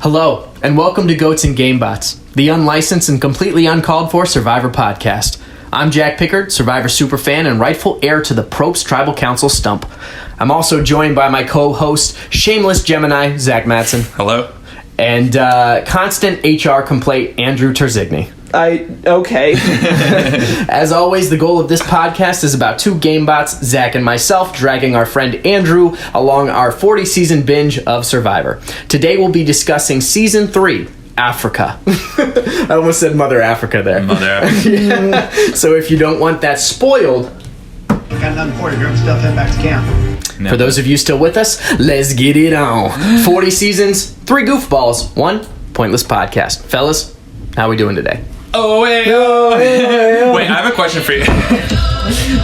Hello, and welcome to Goats and Gamebots, the unlicensed and completely uncalled for Survivor podcast. I'm Jack Pickard, Survivor superfan and rightful heir to the Probst Tribal Council stump. I'm also joined by my co-host, Shameless Gemini, Zach Madsen. Hello. And constant HR complaint, Andrew Terzigny. Okay. As always, the goal of this podcast is about two Gamebots, Zach and myself, dragging our friend Andrew along our 40-season binge of Survivor. Today we'll be discussing Season 3, Africa. I almost said Mother Africa there. Mother Africa. Yeah. So if you don't want that spoiled... Got another 40 grams stuff, head back to camp. No. For those of you still with us, let's get it on. 40 seasons, 3 goofballs, 1 pointless podcast. Fellas, how we doing today? Wait, I have a question for you.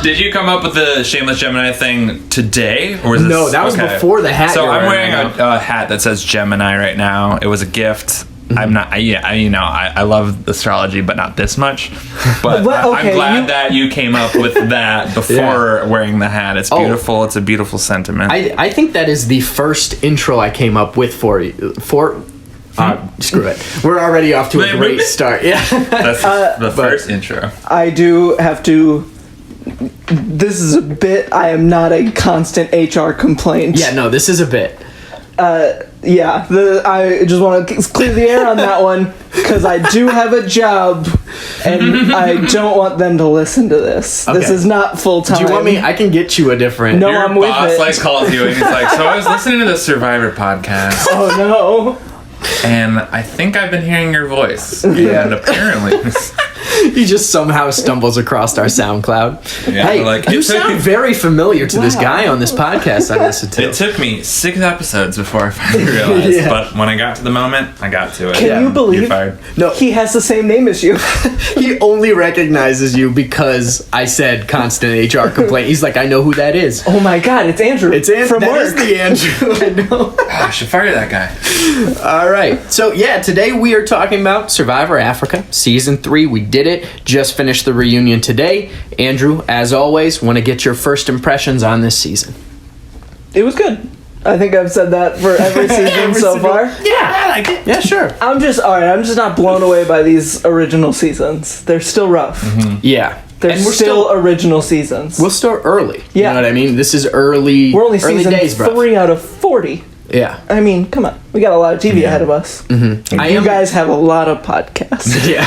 Did you come up with the Shameless Gemini thing today? Or was this... No, that was before the hat. So I'm wearing a hat that says Gemini right now. It was a gift. I'm not. I love astrology, but not this much. But I'm glad that you came up with that before wearing the hat. It's beautiful. It's a beautiful sentiment. I think that is the first intro I came up with for you. Screw it. We're already off to a great start. Yeah, that's the first intro. I do have to. This is a bit. I am not a constant HR complaint. Yeah, no, this is a bit. I just want to clear the air on that one because I do have a job and I don't want them to listen to this. Okay. This is not full time. Do you want me? I can get you a different. No, Your I'm with boss it. Like calls you and he's like, "So I was listening to the Survivor podcast." Oh no. And I think I've been hearing your voice. Yeah. And apparently... He just somehow stumbles across our SoundCloud. Yeah, hey, you sound very familiar to this guy on this podcast I listened to. It took me 6 episodes before I finally realized, but when I got to the moment, I got to it. Can you believe? You're fired. No, he has the same name as you. He only recognizes you because I said constant HR complaint. He's like, I know who that is. Oh my god, it's Andrew. It's Andrew. From that work. Is the Andrew. I know. I should fire that guy. All right. So, today we are talking about Survivor Africa, Season 3. We did it. Just finished the reunion today. Andrew, as always, want to get your first impressions on this season. It was good. I think I've said that for every season so far. Yeah, I like it. Yeah, sure. I'm just not blown away by these original seasons. They're still rough. Mm-hmm. Yeah. They're still original seasons. We're still early. Yeah. You know what I mean? This is early. We're only early season days, bro. 3 out of 40. Yeah. I mean, come on. We got a lot of TV ahead of us. Mm-hmm. You guys have a lot of podcasts. Yeah.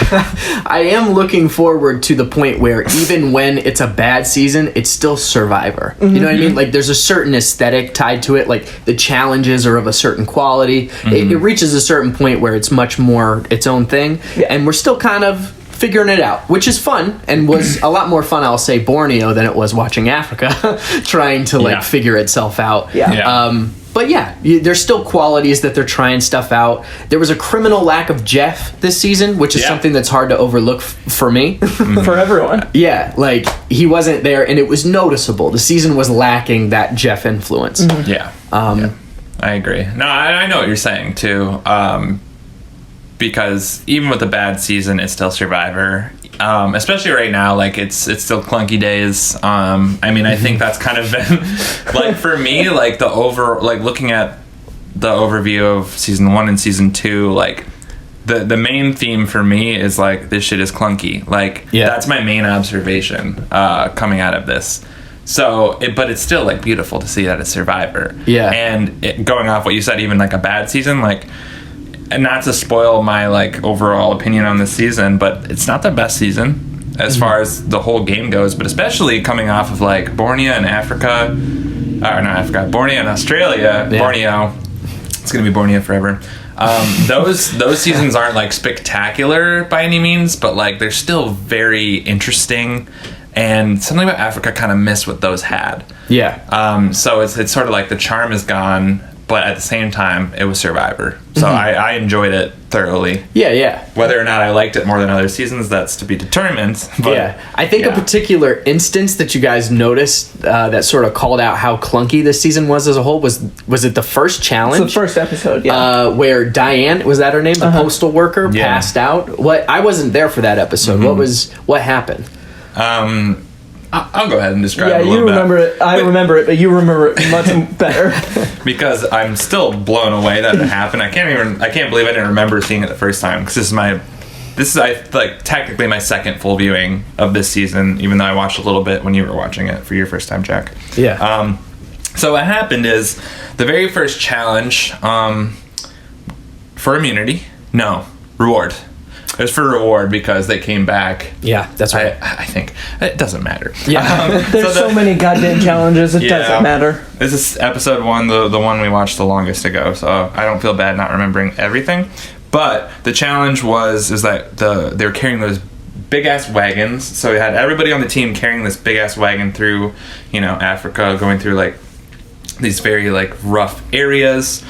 I am looking forward to the point where even when it's a bad season, it's still Survivor. Mm-hmm. You know what I mean? Like, there's a certain aesthetic tied to it. Like, the challenges are of a certain quality. Mm-hmm. It reaches a certain point where it's much more its own thing. Yeah. And we're still kind of figuring it out, which is fun and was a lot more fun, I'll say, Borneo than it was watching Africa trying to figure itself out. Yeah. But there's still qualities that they're trying stuff out. There was a criminal lack of Jeff this season, which is something that's hard to overlook for me. For everyone. Yeah, like, he wasn't there, and it was noticeable. The season was lacking that Jeff influence. Mm-hmm. Yeah. I agree. No, I know what you're saying, too. Because even with a bad season, it's still Survivor. Especially right now, like, it's still clunky days. I think that's kind of been, like, for me, like, looking at the overview of season 1 and season 2, like, the main theme for me is, like, this shit is clunky. Like, that's my main observation coming out of this. So, but it's still, like, beautiful to see that it's Survivor. Yeah. And going off what you said, even, like, a bad season, like... And not to spoil my, like, overall opinion on this season, but it's not the best season as far as the whole game goes, but especially coming off of, like, Borneo and Borneo and Australia. Yeah. Borneo. It's going to be Borneo forever. Those seasons aren't, like, spectacular by any means, but, like, they're still very interesting. And something about Africa kind of missed what those had. Yeah. So it's sort of like the charm is gone, but at the same time, it was Survivor. So I enjoyed it thoroughly. Yeah. Whether or not I liked it more than other seasons, that's to be determined. But, I think a particular instance that you guys noticed that sort of called out how clunky this season was as a whole was it the first challenge? It's the first episode, where Diane, was that her name? The postal worker passed out? I wasn't there for that episode. What happened? I'll go ahead and describe Yeah, it a you little remember bit. it. I remember it, but you remember it much better. Because I'm still blown away that it happened. I can't believe I didn't remember seeing it the first time, because this is like technically my second full viewing of this season, even though I watched a little bit when you were watching it for your first time, Jack. Yeah. So what happened is the very first challenge for immunity, reward. It was for reward because they came back. Yeah, that's right. I think it doesn't matter. Yeah. There's so many goddamn challenges. It doesn't matter. This is episode 1, the one we watched the longest ago, so I don't feel bad not remembering everything. But the challenge is that they were carrying those big ass wagons. So we had everybody on the team carrying this big ass wagon through, Africa, going through like these very like rough areas.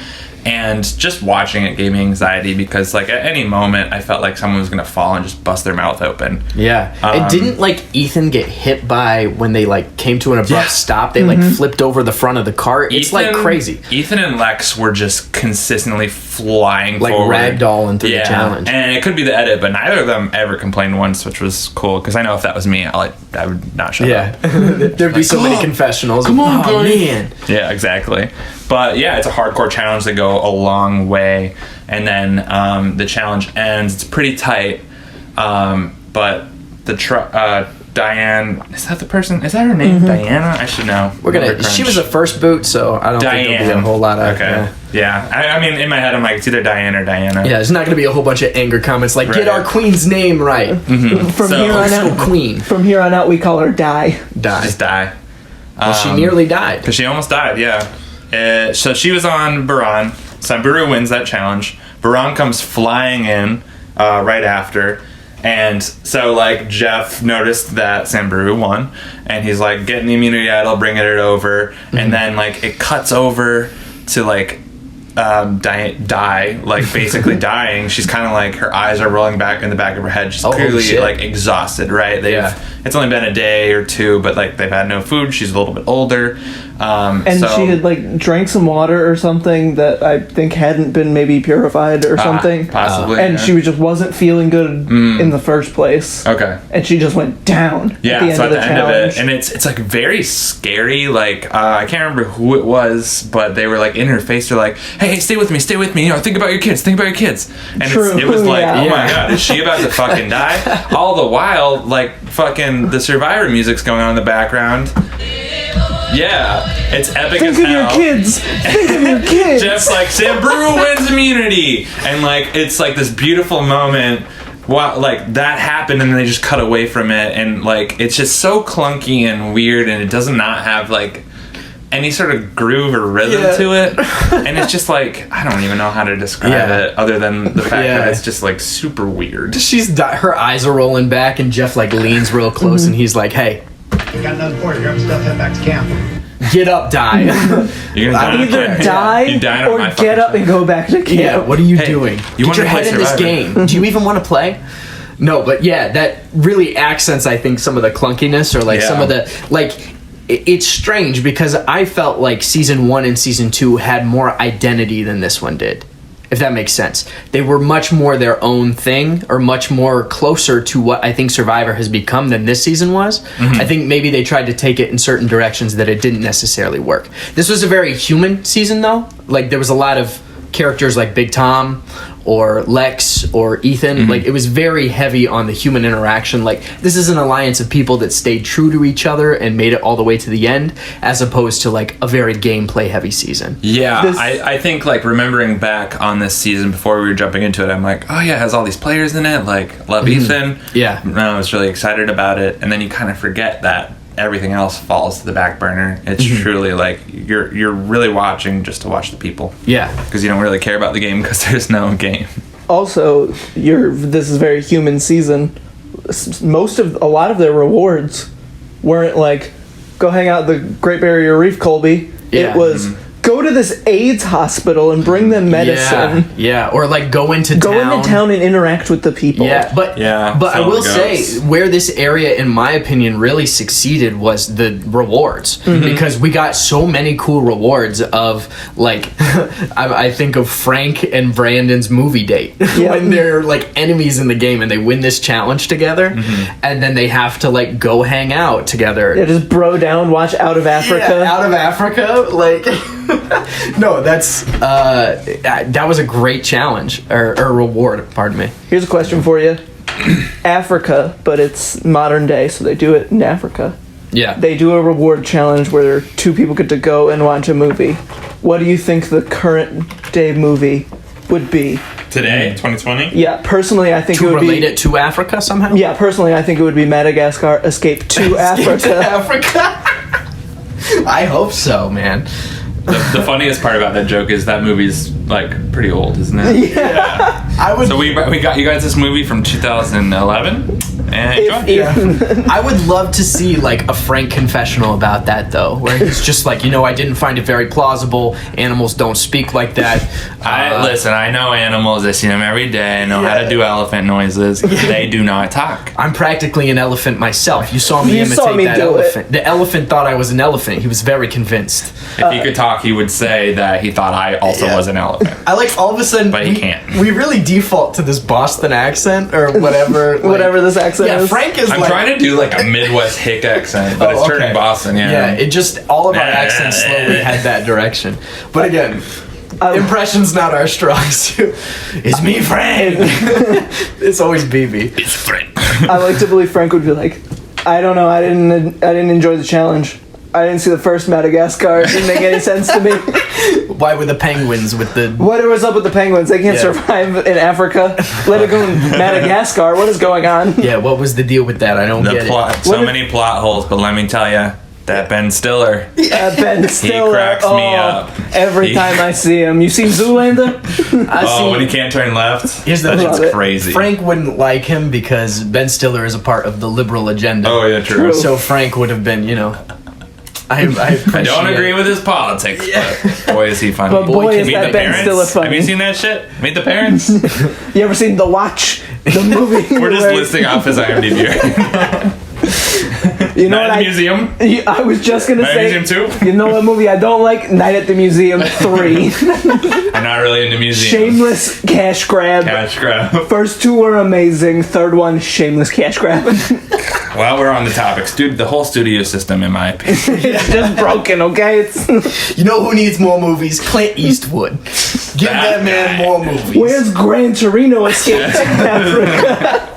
And just watching it gave me anxiety because, like, at any moment, I felt like someone was going to fall and just bust their mouth open. Yeah. And didn't, like, Ethan get hit by when they, like, came to an abrupt stop? They, like, flipped over the front of the cart. It's, like, crazy. Ethan and Lex were just consistently flying like forward. ragdolling through the challenge. And it could be the edit, but neither of them ever complained once, which was cool. Because I know if that was me, I would not shut up. There'd be so many confessionals. Come on, oh, buddy. man. Yeah, exactly. But yeah, it's a hardcore challenge. They go a long way, and then the challenge ends. It's pretty tight, but Diane, is that the person? Is that her name? Diana? I should know. She was the first boot, so I don't think there'll be a whole lot of. Okay. Yeah. I mean, in my head, I'm like, it's either Diane or Diana. Yeah, there's not going to be a whole bunch of anger comments like, get our queen's name right. Mm-hmm. From here on out, queen. From here on out, we call her Die. Just die. Well, she nearly died. Because she almost died, yeah. So she was on Baran. Samburu wins that challenge. Baran comes flying in right after. And so, like, Jeff noticed that Samburu won. And he's like, getting the immunity idol, bringing it over. Mm-hmm. And then, like, it cuts over to, like, die, like, basically dying. She's kind of like, her eyes are rolling back in the back of her head. She's clearly, like, exhausted, right? It's only been a day or two, but, like, they've had no food. She's a little bit older. And she had, like, drank some water or something that I think hadn't been maybe purified or something. Possibly. And she just wasn't feeling good in the first place. Okay. And she just went down at the end of the challenge. End of it. And it's like, very scary. Like, I can't remember who it was, but they were, like, in her face. They're like, hey, stay with me. Think about your kids. And it was like, oh my God, is she about to fucking die? All the while, like, fucking the Survivor music's going on in the background. Yeah, it's epic as hell. Think of your kids. Jeff's like, Samburu wins immunity, and like it's like this beautiful moment. Wow, like that happened, and then they just cut away from it, and like it's just so clunky and weird, and it does not have like any sort of groove or rhythm to it, and it's just like I don't even know how to describe it other than the fact that it's just like super weird. Her eyes are rolling back, and Jeff like leans real close, and he's like, "Hey, I got another report. Grab stuff, head back to camp. Get up, Die." You're gonna Either die or get up and go back to camp. Yeah, what are you doing? You Get your head in this game. Do you even want to play? No, but yeah, that really accents, I think, some of the clunkiness or like some of the like. It's strange because I felt like season 1 and season 2 had more identity than this one did, if that makes sense. They were much more their own thing, or much more closer to what I think Survivor has become than this season was. Mm-hmm. I think maybe they tried to take it in certain directions that it didn't necessarily work. This was a very human season, though. Like, there was a lot of characters like Big Tom or Lex or Ethan. Mm-hmm. Like, it was very heavy on the human interaction. Like, this is an alliance of people that stayed true to each other and made it all the way to the end, as opposed to like a very gameplay heavy season. Yeah, I think like remembering back on this season before we were jumping into it, I'm like, oh yeah, it has all these players in it. Like, love Ethan. Yeah. I was really excited about it, and then you kind of forget that everything else falls to the back burner. It's truly like you're really watching just to watch the people. Yeah, because you don't really care about the game because there's no game. Also, this is a very human season. A lot of their rewards weren't like go hang out at the Great Barrier Reef, Colby. Yeah. It was go to this AIDS hospital and bring them medicine. Yeah, or like go into town and interact with the people. Yeah, but I will say where this area, in my opinion, really succeeded was the rewards, because we got so many cool rewards of like I think of Frank and Brandon's movie date when they're like enemies in the game and they win this challenge together, and then they have to like go hang out together. Yeah, just bro down, watch Out of Africa. Yeah, Out of Africa, like. No, that was a great challenge or reward. Pardon me. Here's a question for you. Africa, but it's modern day, so they do it in Africa. Yeah. They do a reward challenge where 2 people get to go and watch a movie. What do you think the current day movie would be? Today, 2020? Yeah, personally, I think it would be... To relate it to Africa somehow? Yeah, personally, I think it would be Madagascar Escape to Africa. I hope so, man. The funniest part about that joke is that movie's like pretty old, isn't it? Yeah. So we got you guys this movie from 2011, and enjoy. I would love to see like a Frank confessional about that though, where he's just like, I didn't find it very plausible. Animals don't speak like that. Listen, I know animals. I see them every day. I know how to do elephant noises. They do not talk. I'm practically an elephant myself. You saw me imitate that elephant. The elephant thought I was an elephant. He was very convinced. If he could talk, he would say that he thought I also was an elephant. I like all of a sudden, but he can't. We really default to this Boston accent or whatever. Whatever this accent is. Frank is. I'm trying to do like a Midwest hick accent, but it's turning Boston. Yeah, it just all of our accents slowly had that direction. But again. Impression's not our strong suit. It's me, Frank. It's always BB. It's Frank. I like to believe Frank would be like, I don't know, I didn't enjoy the challenge. I didn't see the first Madagascar. It didn't make any sense to me. Why were the penguins with the... What was up with the penguins? They can't survive in Africa. Let it go in Madagascar. What is going on? Yeah, what was the deal with that? I don't get it. So many plot holes, but let me tell you, that Ben Stiller. Ben Stiller. He cracks me up. Every time I see him. You seen Zoolander? When he can't turn left? Here's the That's crazy. Frank wouldn't like him because Ben Stiller is a part of the liberal agenda. Oh, yeah, true. So Frank would have been, I don't agree with his politics, but boy, is he funny. But boy, is that Ben Stiller funny. Have you seen that shit? Meet the Parents? You ever seen The Watch? The movie? We're just listing off his IMDb right now. You know Night what? At the Museum? I was just going to say... Night at the Museum 2? You know what movie I don't like? Night at the Museum 3. I'm not really into museums. Shameless cash grab. Cash grab. First 2 were amazing. Third one, shameless cash grab. While we're on the topics, dude, the whole studio system, in my opinion. It's just broken, okay? You know who needs more movies? Clint Eastwood. Give that man more movies. Where's Gran Torino Escape to Africa?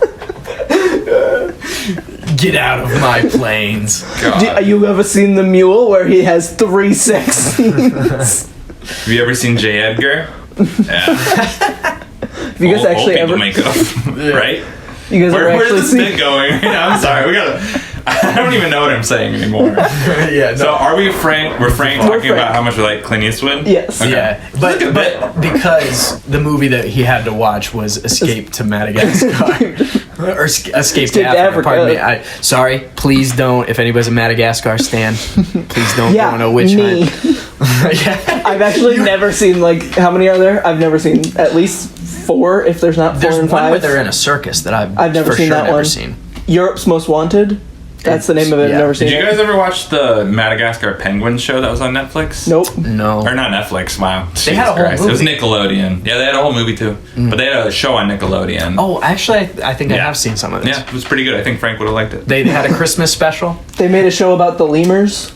Get out of my planes. You ever seen The Mule where he has 3 sex scenes? Have you ever seen J. Edgar? Yeah. Have you guys actually old ever... make up, right? You guys ever Where's actually this seen... bit going? I'm sorry, I don't even know what I'm saying anymore. Yeah. No. So are we Frank? We're Frank talking about how much we like Clint Eastwood? Yes. Okay. Yeah. But because the movie that he had to watch was Escape to Madagascar. Or Escape to Africa. Pardon me. Sorry. Please don't. If anybody's a Madagascar stan, please don't go on a witch hunt. I've actually never seen, how many are there? I've never seen at least 4, if there's not 4 There's and 5. one where they're in a circus that I've never seen that one. Europe's Most Wanted. That's the name of it. I've never seen it. Did you guys ever watch the Madagascar Penguins show that was on Netflix? Nope. No. Or not Netflix, wow. They had a whole movie. It was Nickelodeon. Yeah, they had a whole movie too. But they had a show on Nickelodeon. Oh, actually, I think I have seen some of this. Yeah, it was pretty good. I think Frank would have liked it. They had a Christmas special. They made a show about the lemurs.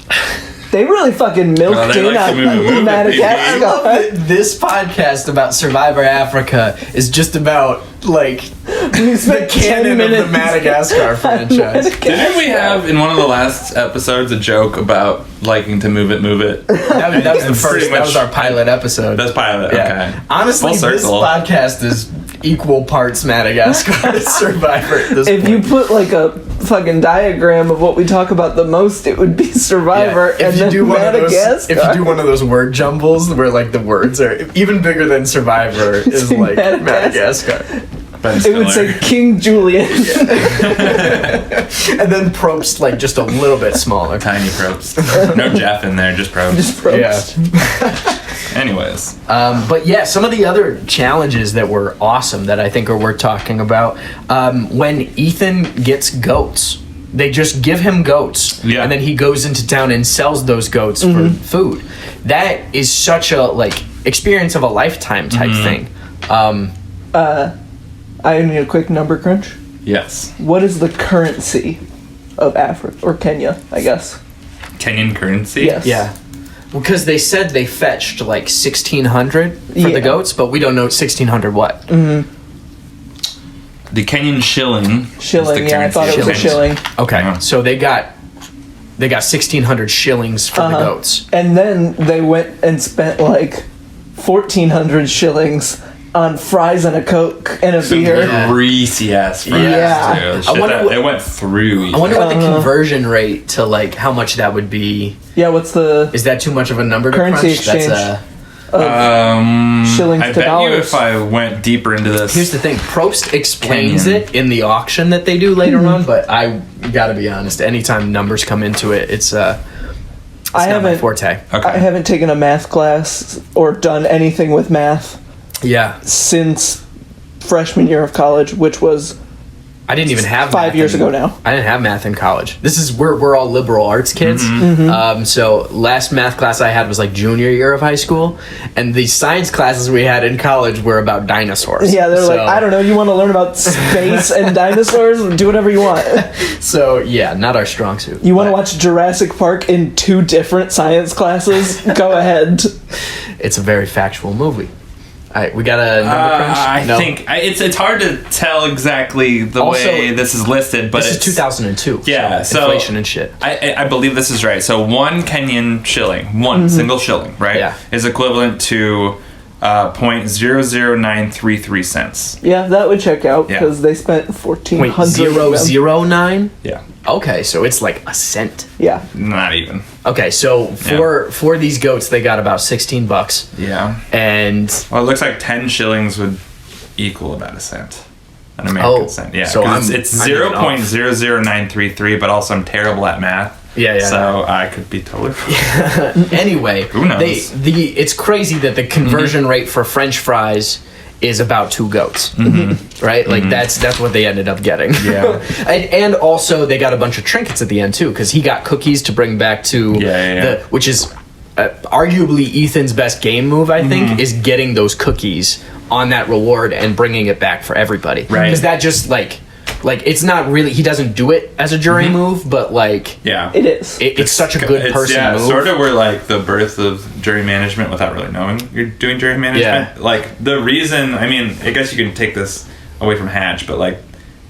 They really fucking milked in on Madagascar. I love that this podcast about Survivor Africa is just about, we spent the canon of the Madagascar franchise. Didn't we have, in one of the last episodes, a joke about liking to move it? That was the first, that was our pilot episode. That's pilot, okay. Honestly, this podcast is equal parts Madagascar and Survivor at this point. If you put, a fucking diagram of what we talk about the most, it would be Survivor and then Madagascar. If you do one of those word jumbles where, the words are even bigger than Survivor is, Madagascar. Ben It would say Stiller. King Julian. And then Probst like just a little bit smaller. Tiny Probst. No Jeff in there, just Probst. Just Probst. Anyways. But yeah, some of the other challenges that were awesome that I think are worth talking about. When Ethan gets goats, they just give him goats, Yeah. and then he goes into town and sells those goats for food. That is such a like experience of a lifetime type thing. I need a quick number crunch. Yes. What is the currency of Africa or Kenya? I guess. Kenyan currency? Yes. Yeah. Because they said they fetched like 1,600 for Yeah. the goats, but we don't know 1,600 what. The Kenyan shilling. Shilling. is the Yeah, I thought it was a currency. shilling. Okay, Yeah. so they got 1,600 shillings for the goats. And then they went and spent like 1,400 shillings on fries and a Coke and a beer. Yeah. Greasy ass fries, Yeah. too. I wonder what- It went through. I wonder what the conversion rate to like how much that would be. Yeah, what's the Is that too much of a number to Currency crunch? exchange. That's shillings I to bet you dollars? if I went deeper into this. here's the thing. Probst explains Kenyan. it in the auction that they do later on, but I gotta be honest. Anytime numbers come into it, it's I not my haven't forte. Okay. I haven't taken a math class or done anything with math Yeah, since freshman year of college, which was I didn't even have 5 math years in- ago now. I didn't have math in college. This is we're all liberal arts kids. So last math class I had was like junior year of high school, and the science classes we had in college were about dinosaurs. Yeah, they're So- like, I don't know, you want to learn about space and dinosaurs? Do whatever you want. So yeah, not our strong suit. You want to but watch Jurassic Park in 2 different science classes? Go ahead. It's a very factual movie. All right, we got a number crunch. I No? think it's hard to tell exactly the Also, way this is listed, but this it's is 2002. Yeah, so inflation and shit. I believe this is right. So one Kenyan shilling, one single shilling, right, Yeah. is equivalent to 0.00933 cents. Yeah, that would check out Yeah. because they spent 1,400. of them. 0.009. Yeah, Okay, so it's like a cent. Yeah. not even. Okay, so for these goats, they got about $16, Yeah. and Well, it looks like 10 shillings would equal about a cent. An American cent. Yeah. so 'cause I'm- it's I'm even off. 0.00933, but also I'm terrible at math. Yeah, yeah, So I could be totally anyway, Who knows? it's crazy that the conversion rate for French fries is about 2 goats, right? Like that's what they ended up getting. Yeah. and also they got a bunch of trinkets at the end too, because he got cookies to bring back to which is arguably Ethan's best game move. I think is getting those cookies on that reward and bringing it back for everybody, Right. Because that just like it's not really, he doesn't do it as a jury move, but like Yeah. It is. it's such a good person Yeah, move. sort of where like the birth of jury management without really knowing you're doing jury management. Yeah. Like the reason, I mean, I guess you can take this away from Hatch, but like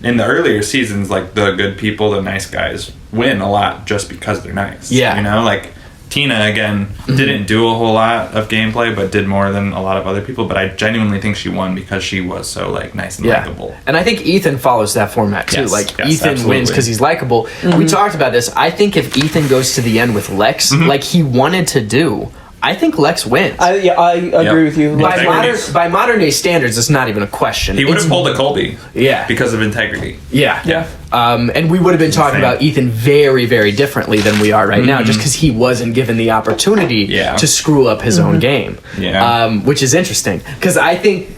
in the earlier seasons, like the good people, the nice guys win a lot just because they're nice. Yeah. You know, like Tina again didn't do a whole lot of gameplay, but did more than a lot of other people. But I genuinely think she won because she was so like nice and likable. And I think Ethan follows that format too. Yes, Like yes, Ethan absolutely. wins because he's likable. We talked about this. I think if Ethan goes to the end with Lex, like he wanted to do, I think Lex wins. I agree with you. By by modern day standards, it's not even a question. He would have It's- pulled a Colby. Yeah. Because of integrity. Yeah. Yeah. And we would have been talking Insane. about Ethan very, very differently than we are right now, just because he wasn't given the opportunity Yeah. to screw up his own game. Yeah. Which is interesting. Because I think,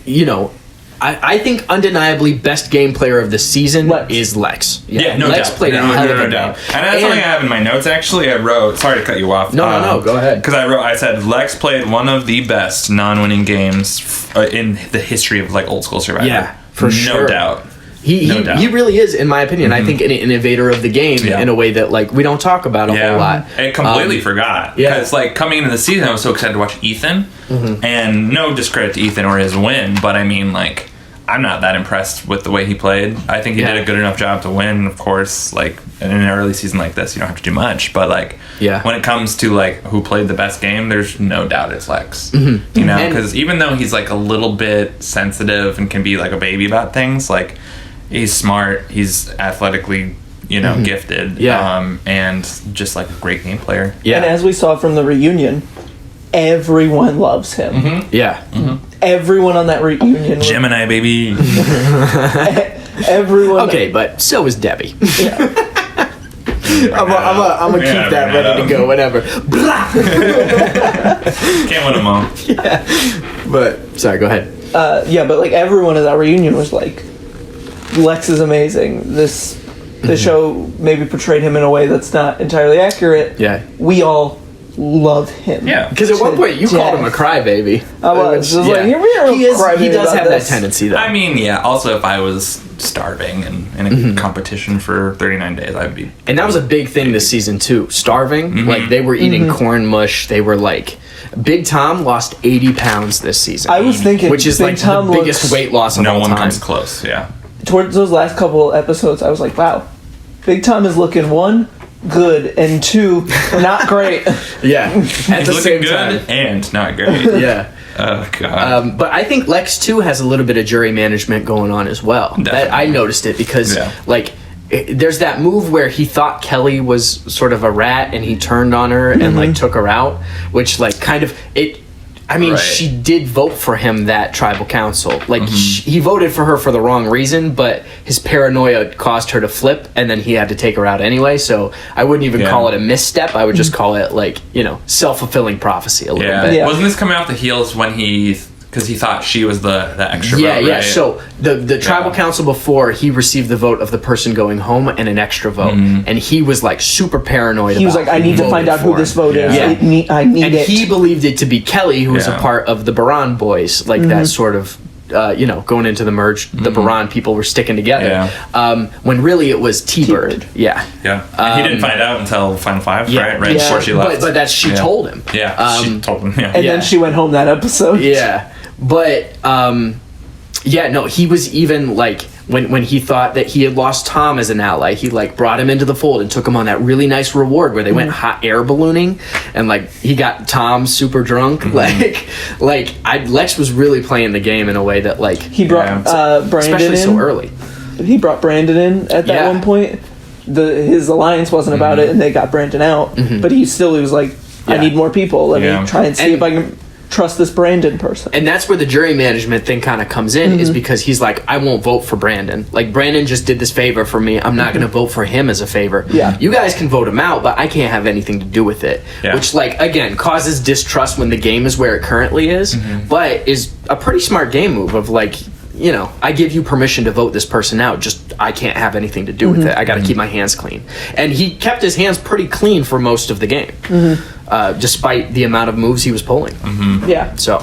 I think undeniably best game player of the season Lex. is Lex. Yeah, no Lex doubt. played a no, hell no, of no a doubt. game. And that's something I have in my notes. Actually, I wrote. Sorry to cut you off. No, go ahead. Because I said Lex played one of the best non-winning games in the history of like old school Survivor. Yeah, for no sure. doubt. He really is, in my opinion, I think, an innovator of the game Yeah. in a way that like we don't talk about a whole lot. I completely forgot. yeah. Because like coming into the season, I was so excited to watch Ethan. And no discredit to Ethan or his win, but I mean like I'm not that impressed with the way he played. I think he Yeah. did a good enough job to win. Of course, like in an early season like this, you don't have to do much. But like when it comes to like who played the best game, there's no doubt it's Lex. You know, And- because even though he's like a little bit sensitive and can be like a baby about things, like he's smart, he's athletically, gifted, Yeah. and just like a great game player. Yeah. And as we saw from the reunion, everyone loves him. Mm-hmm. Yeah. Everyone on that reunion. Gemini, baby. Everyone. Okay, but so was Debbie. Yeah. I'm gonna keep Yeah, that man. ready to go whenever. Can't win them all. But sorry, go ahead. Yeah, but like everyone at that reunion was like, Lex is amazing. The show maybe portrayed him in a way that's not entirely accurate. Yeah. We all love him. Yeah. Because at one point you called him a crybaby. I was. Just like, you're a He crybaby does about have this. that tendency, though. I mean, yeah. Also, if I was starving and in a competition for 39 days, I'd be. And that was a big thing this season too. Starving, like they were eating corn mush. They were like, Big Tom lost 80 pounds this season. I was thinking, which is Big like Tom the biggest looks- weight loss of No all one time. comes close. Yeah. Towards those last couple episodes, I was like, wow, Big Tom is looking 1, good, and 2, not great. Yeah, at He's the looking same good time. and not great. Yeah. Oh god. But I think Lex too has a little bit of jury management going on as well. That I noticed it because Yeah. there's that move where he thought Kelly was sort of a rat and he turned on her and like took her out, which like kind of it. I mean, Right. she did vote for him that tribal council. Like he voted for her for the wrong reason, but his paranoia caused her to flip, and then he had to take her out anyway. So I wouldn't even Yeah. call it a misstep. I would just call it like self-fulfilling prophecy a little yeah. bit. Yeah. Wasn't this coming off the heels when because he thought she was the extra Yeah, vote, yeah. right? So the tribal Yeah. council before he received the vote of the person going home and an extra vote, and he was like super paranoid. He was about like, I who need to voted find out who for this him. vote is. Yeah. I need And it. he believed it to be Kelly, who was a Yeah. part of the Baran boys, like that sort of. Going into the merge, the Baran people were sticking together. Yeah. When really it was T-Bird. T-Bird. Yeah. Yeah. And he didn't find out until Final Five, Yeah. right? Yeah. Before she left. But that's she Yeah. told him. Yeah. She told him. Yeah. and Yeah. then she went home that episode. Yeah, but no, he was even like when he thought that he had lost Tom as an ally, he like brought him into the fold and took him on that really nice reward where they went hot air ballooning and like he got Tom super drunk. Lex was really playing the game in a way that like He brought Brandon especially in. so early. He brought Brandon in at that Yeah. one point. His alliance wasn't about it, and they got Brandon out. But he was like, I Yeah. need more people. Let Yeah. me try and see And- if I can trust this Brandon person. And that's where the jury management thing kind of comes in, is because he's like, I won't vote for Brandon. Like, Brandon just did this favor for me. I'm not going to vote for him as a favor. Yeah. You guys can vote him out, but I can't have anything to do with it. Yeah. Which, like, again, causes distrust when the game is where it currently is, but is a pretty smart game move of, like, I give you permission to vote this person out, just I can't have anything to do with it. I got to keep my hands clean. And he kept his hands pretty clean for most of the game, despite the amount of moves he was pulling. Yeah. So,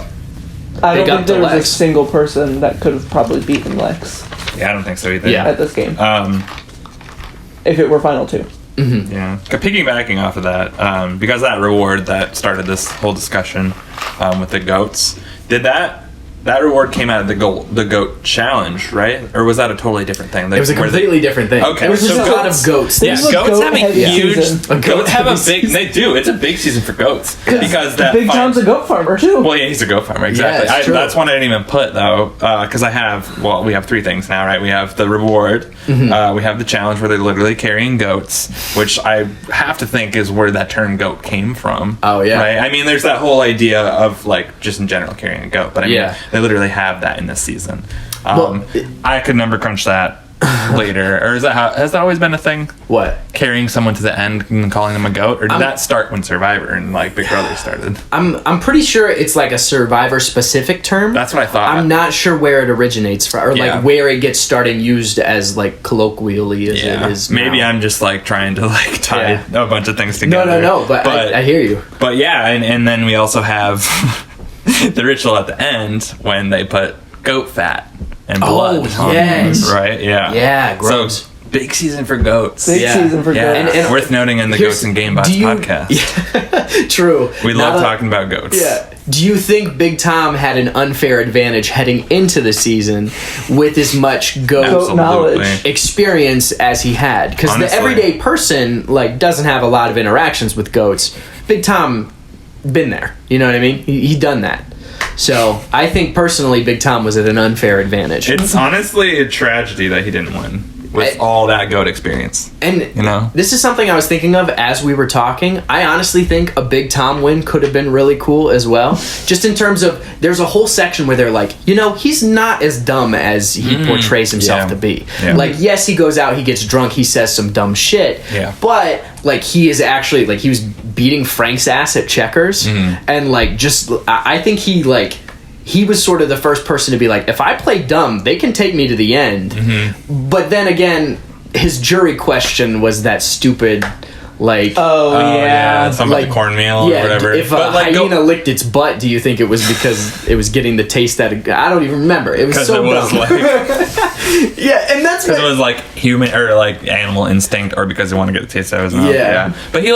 I don't Big up think to there was a Lex. single person that could have probably beaten Lex Yeah, I don't think so either. Yeah. at this game. If If it were Final 2. Yeah. Piggybacking off of that, because that reward that started this whole discussion with the goats, did that reward came out of the goat challenge, right? Or was that a totally different thing? it was a completely different thing. Okay, It was so just a lot goats- of goats. This Yeah, was a goats have a goat-heavy huge. season. Goats have a Goat-heavy big. They do. It's a big season for goats because that Big Tom's a goat farmer, too. Well, yeah, he's a goat farmer, exactly. Yeah, it's true. That's one I didn't even put though, because we have 3 things now, right? We have the reward, we have the challenge where they're literally carrying goats, which I have to think is where that term goat came from. Oh, yeah. right. I mean, there's that whole idea of like just in general carrying a goat, but I mean, Yeah. they literally have that in this season. Well, I could number crunch that later, or has that always been a thing? What? Carrying someone to the end and calling them a goat, or did that start when Survivor and like Big Brother started? I'm pretty sure it's like a Survivor specific term. That's what I thought. I'm not sure where it originates from, or Yeah. like where it gets started used as like colloquially as it is. Maybe now. I'm just like trying to like tie a bunch of things together. No, but I hear you. But yeah, and then we also have the ritual at the end when they put goat fat and blood. on yes. them, right? Yeah. Yeah, gross. So big season for goats. Big Yeah. season for Yeah, goats. And worth noting in the here's- Goats and Game Bots do you- podcast. True. We Now love that- talking about goats. Yeah. Do you think Big Tom had an unfair advantage heading into the season with as much goat Goat knowledge. experience as he had? Because the Honestly. everyday person like doesn't have a lot of interactions with goats. Big Tom been there. You know what I mean? He done that. So I think personally, Big Tom was at an unfair advantage. It's honestly a tragedy that he didn't win. with all that goat experience. And you know, this is something I was thinking of as we were talking. I honestly think a Big Tom win could have been really cool as well. Just in terms of, there's a whole section where they're like, you know, he's not as dumb as he portrays himself to be. Yeah. Like, yes, he goes out, he gets drunk, he says some dumb shit. Yeah. But like, he is actually like, he was beating Frank's ass at checkers, and like, just I think he was sort of the first person to be like, if I play dumb, they can take me to the end. But then again, his jury question was that stupid, like, something like, about the cornmeal or whatever. If a hyena licked its butt, do you think it was because it was getting the taste that I don't even remember. It was so dumb. Yeah, and that's because it was like human or like animal instinct, or because they want to get the taste out of his mouth. Yeah. But he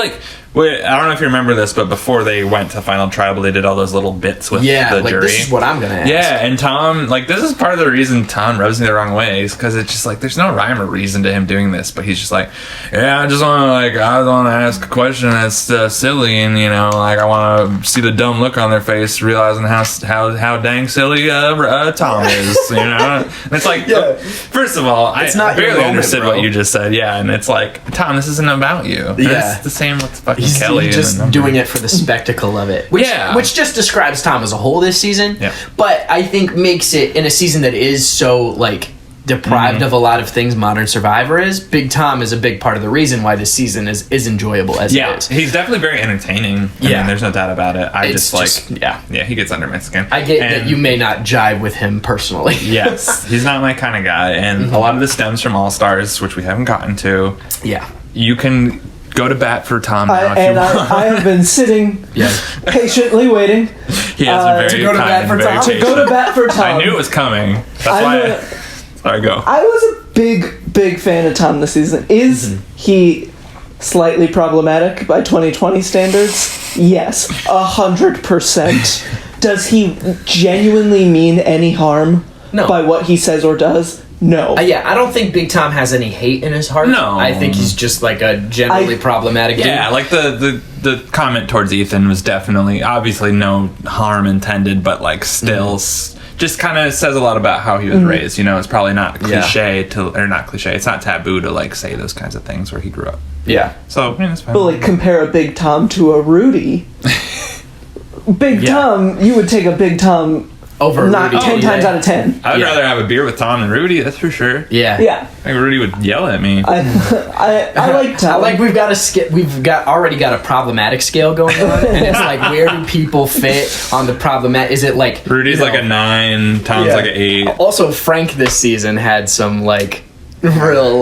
wait, I don't know if you remember this, but before they went to Final Tribal, they did all those little bits with the like, jury. this is what I'm gonna ask. Yeah, and Tom, like, this is part of the reason Tom rubs me the wrong way, is because it's just like, there's no rhyme or reason to him doing this, but he's just like, yeah, I want to ask a question that's silly, and, you know, like, I want to see the dumb look on their face, realizing how dang silly Tom is, you know? And it's like, first of all, I barely understood what you just said, and it's like, Tom, this isn't about you. Yeah. It's the same with fucking He's Kelly. just doing it for the spectacle of it. Which just describes Tom as a whole this season. Yeah. But I think makes it, in a season that is so, like, deprived of a lot of things Modern Survivor is, Big Tom is a big part of the reason why this season is enjoyable as it is. He's definitely very entertaining. I mean, there's no doubt about it. He gets under my skin. I get that you may not jive with him personally. Yes, he's not my kind of guy, and a lot of this stems from All Stars, which we haven't gotten to. Yeah. You can go to bat for Tom now if you want. I have been sitting patiently waiting. He has been very to go to bat for Tom. patient. To go to bat for Tom. I knew it was coming. That's why. Sorry, go. I was a big fan of Tom this season. Is he slightly problematic by 2020 standards? Yes, 100%. Does he genuinely mean any harm by what he says or does? No. I don't think Big Tom has any hate in his heart. No. I think he's just like a generally problematic dude. Yeah, like the comment towards Ethan was definitely, obviously no harm intended, but like still just kind of says a lot about how he was raised. You know, it's probably not cliche not cliche, it's not taboo to like say those kinds of things where he grew up. Yeah. So, it's fine. But like compare a Big Tom to a Rudy. Big Tom, you would take a Big Tom over not Rudy 10 times out of 10. I'd rather have a beer with Tom than Rudy, that's for sure. Yeah. I think Rudy would yell at me. I like Tom. I like we've already got a problematic scale going on, and it's like, where do people fit on the problematic? Is it like Rudy's like a 9, Tom's like an 8. Also, Frank this season had some like real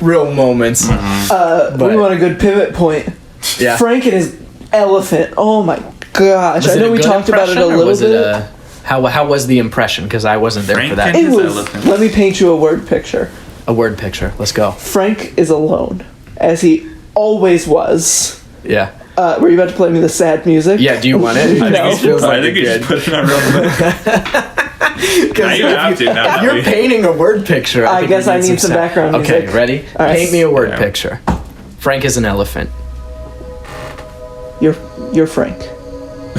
real moments. We want a good pivot point. Yeah. Frank and his elephant. Oh my gosh. I know we talked about it a little bit. How was the impression? Because I wasn't there for that. It was. Let me paint you a word picture. A word picture. Let's go. Frank is alone, as he always was. Yeah. Were you about to play me the sad music? Yeah. Do you want it? No. I think you should put it on real quick. Now you have to. If you're painting a word picture, I guess I need some background music. Okay, ready? Right. Paint me a word picture. Frank is an elephant. You're Frank.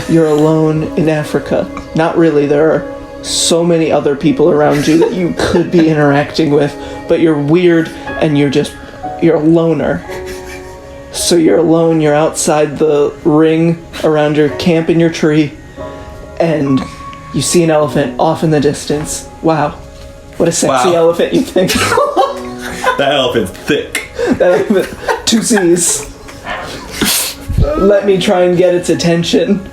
You're alone in Africa. Not really. There are so many other people around you that you could be interacting with, but you're weird and you're a loner. So you're alone, you're outside the ring around your camp in your tree, and you see an elephant off in the distance. Wow. What a sexy elephant, you think. That elephant's thick. That elephant, 2 C's. Let me try and get its attention.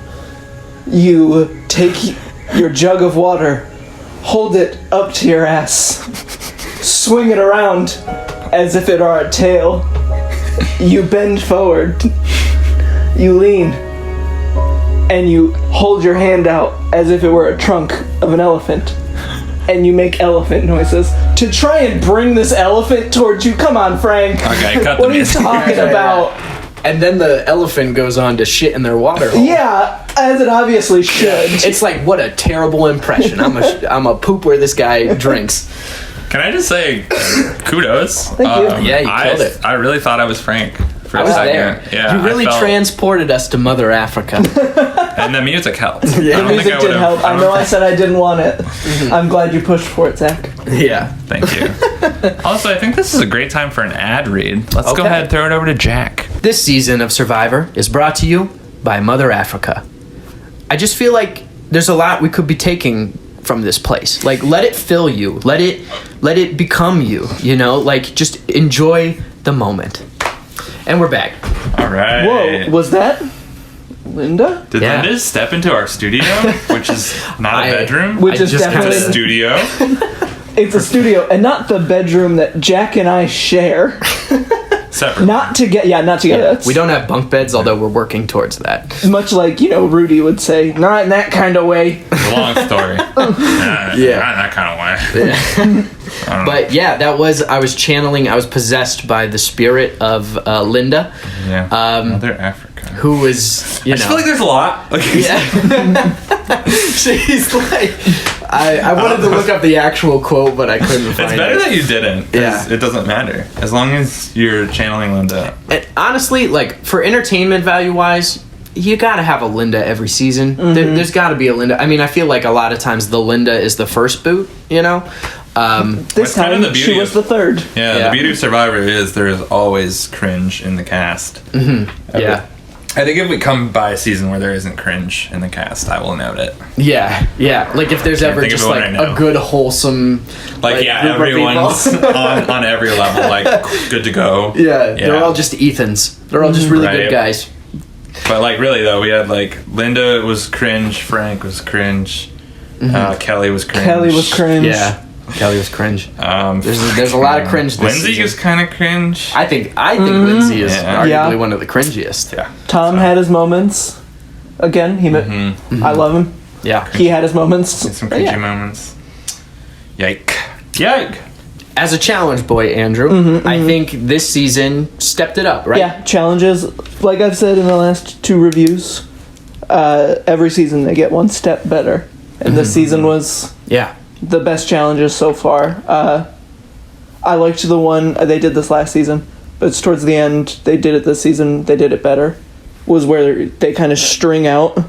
You take your jug of water, hold it up to your ass, swing it around as if it are a tail. You bend forward, you lean, and you hold your hand out as if it were a trunk of an elephant. And you make elephant noises to try and bring this elephant towards you. Come on, Frank. Okay, cut what are you talking about? And then the elephant goes on to shit in their water hole. Yeah, as it obviously should. It's like, what a terrible impression. I'm a poop where this guy drinks. Can I just say, kudos. Thank you. Yeah, you killed it. I really thought I was Frank for I a was second. there. Yeah, you really transported us to Mother Africa. And the music helped. The music did help. I know I said I didn't want it. I'm glad you pushed for it, Zach. Yeah. Thank you. Also, I think this is a great time for an ad read. Let's go Okay. ahead and throw it over to Jack. This season of Survivor is brought to you by Mother Africa. I just feel like there's a lot we could be taking from this place. Like, let it fill you. Let it become you, you know? Like, just enjoy the moment. And we're back. All right. Whoa, was that Linda? Did Yeah. Linda step into our studio, which is not a bedroom? Which I is just It's definitely a studio. it's a studio, and not the bedroom that Jack and I share. Separate. Not together. That's We don't have bunk beds, although we're working towards that. much like Rudy would say, not in that kind of way. It's a long story. Not in that kind of way. But yeah, I was possessed by the spirit of Linda, Yeah. Mother Africa. who was, I just feel like there's a lot. Like, yeah. She's like, I wanted to look up the actual quote, but I couldn't find it. It's better that you didn't. 'Cause Yeah. It doesn't matter. As long as you're channeling Linda. And honestly, like, for entertainment value wise, you gotta have a Linda every season. There's gotta be a Linda. I mean, I feel like a lot of times the Linda is the first boot, you know? This kind of time the beauty she was of- the third. Yeah, Yeah. the beauty of Survivor is there is always cringe in the cast. Yeah. I think if we come by a season where there isn't cringe in the cast, I will note it. Yeah. Like, if there's ever think of just, one like, right now. a good, wholesome, Like, group of everyone's people. on every level, like, good to go. Yeah, they're all just Ethans. They're all just really Right. good guys. But, like, really, though, we had, like, Linda was cringe, Frank was cringe, Kelly was cringe. Kelly was cringe. Yeah. Kelly was cringe. Um, There's a lot of cringe this Lindsay season. is kind of cringe. I think Lindsay is Yeah. arguably Yeah. one of the cringiest. Yeah. Tom had his moments. Again, I love him. Yeah. He had his moments. Some But cringy yeah. moments. Yike. As a challenge boy, Andrew, I think this season stepped it up, right? Yeah, challenges. Like I've said in the last 2 reviews, every season they get one step better. And this season was Yeah. the best challenges so far. I liked the one they did this last season, but it's towards the end. They did it this season. They did it better. Was where they kind of string out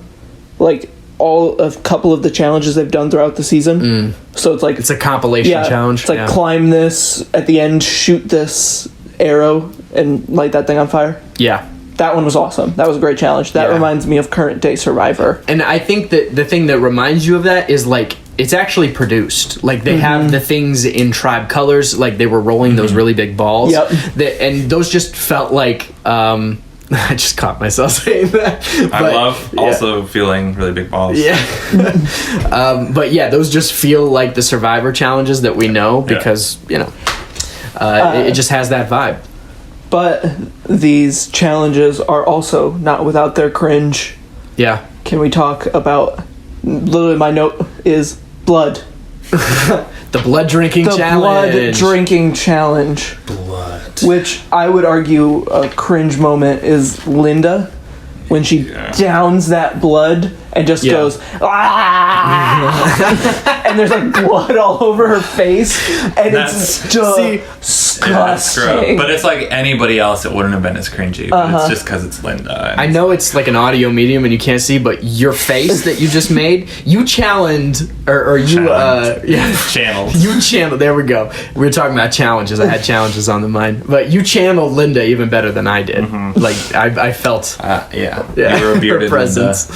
like a couple of the challenges they've done throughout the season. So it's like It's a compilation challenge. It's like climb this at the end, shoot this arrow, and light that thing on fire. Yeah. That one was awesome. That was a great challenge. That Yeah. reminds me of current day Survivor. And I think that the thing that reminds you of that is, like, it's actually produced. Like, they have the things in tribe colors, like they were rolling those really big balls. Yep. And those just felt like, I just caught myself saying that. I But, love yeah. also feeling really big balls. Yeah. But yeah, those just feel like the Survivor challenges that we know because, it just has that vibe. But these challenges are also not without their cringe. Yeah. Can we talk about, literally my note is blood. The blood drinking The challenge. blood drinking challenge. Blood. Which I would argue a cringe moment is Linda when she downs that blood and just Yeah. goes, "Ah!" And there's like blood all over her face, and it's See, disgusting. But it's like anybody else, it wouldn't have been as cringy. But it's just because it's Linda. And I know it's like an audio medium and you can't see, but your face that you just made, you challenged, or you, Channeled. You channeled, there we go. We were talking about challenges. I had challenges on the mind. But you channeled Linda even better than I did. Like, I felt Yeah. yeah, You were a bearded her presence.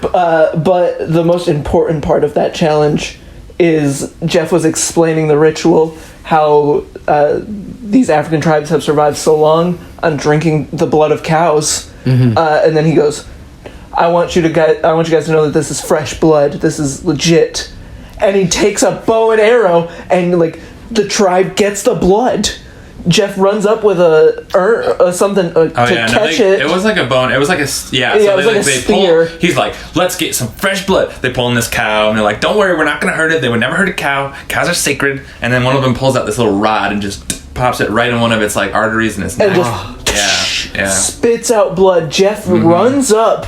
But the most important part of that challenge is Jeff was explaining the ritual, how these African tribes have survived so long on drinking the blood of cows, and then he goes, I want you guys to know that this is fresh blood. This is legit." And he takes a bow and arrow, and like the tribe gets the blood. Jeff runs up with something to catch it. It was like a bone. It was like a Yeah, it was like a spear. He's like, let's get some fresh blood. They pull in this cow, and they're like, don't worry, we're not gonna hurt it. They would never hurt a cow. Cows are sacred. And then one of them pulls out this little rod and just pops it right in one of its like arteries in its neck. And just Yeah. spits out blood. Jeff runs up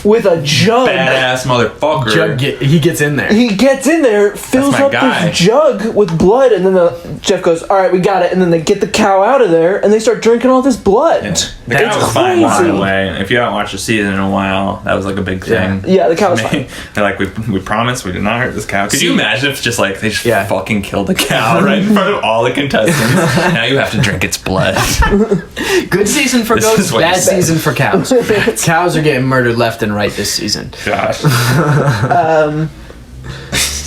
with a jug. Badass motherfucker. He gets in there. He gets in there, fills That's my up guy. this jug with blood, and then Jeff goes, "All right, we got it." And then they get the cow out of there, and they start drinking all this blood. Yeah. The That's cow was fine, by crazy. the way. If you haven't watched the season in a while, that was like a big thing. Yeah, the cow was fine. They're like, we promised we did not hurt this cow. Could you imagine if just like they just Yeah. fucking killed the cow right in front of all the contestants? Now you have to drink its blood. Good season for This goats, is what bad you said. season for cows. Cows are getting murdered left and right this season. Gosh.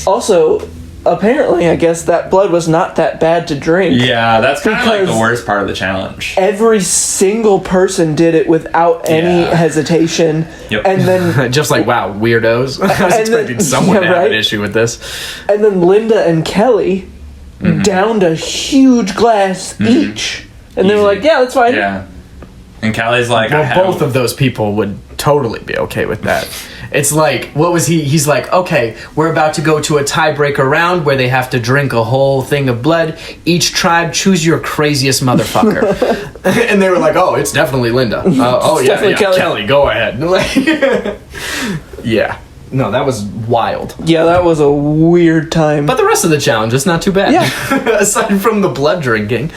Also, apparently, I guess that blood was not that bad to drink. Yeah, that's kind of like the Because- worst part of the challenge. Every single person did it without any Yeah. hesitation. Yep. And then Just like, wow, weirdos. I was And then- expecting someone yeah, to have right? an issue with this. and then Linda and Kelly downed a huge glass each. And they were Easy. like, yeah, that's fine. Yeah. And Callie's like, I Well, have both of those people would totally be okay with that. It's like, what was he? He's like, okay, we're about to go to a tiebreaker round where they have to drink a whole thing of blood. Each tribe, choose your craziest motherfucker. And they were like, oh, it's definitely Linda. Oh, yeah, definitely Kelly. Kelly, go ahead. Yeah. No, that was wild. Yeah, that was a weird time. But the rest of the challenge is not too bad. Yeah. Aside from the blood drinking,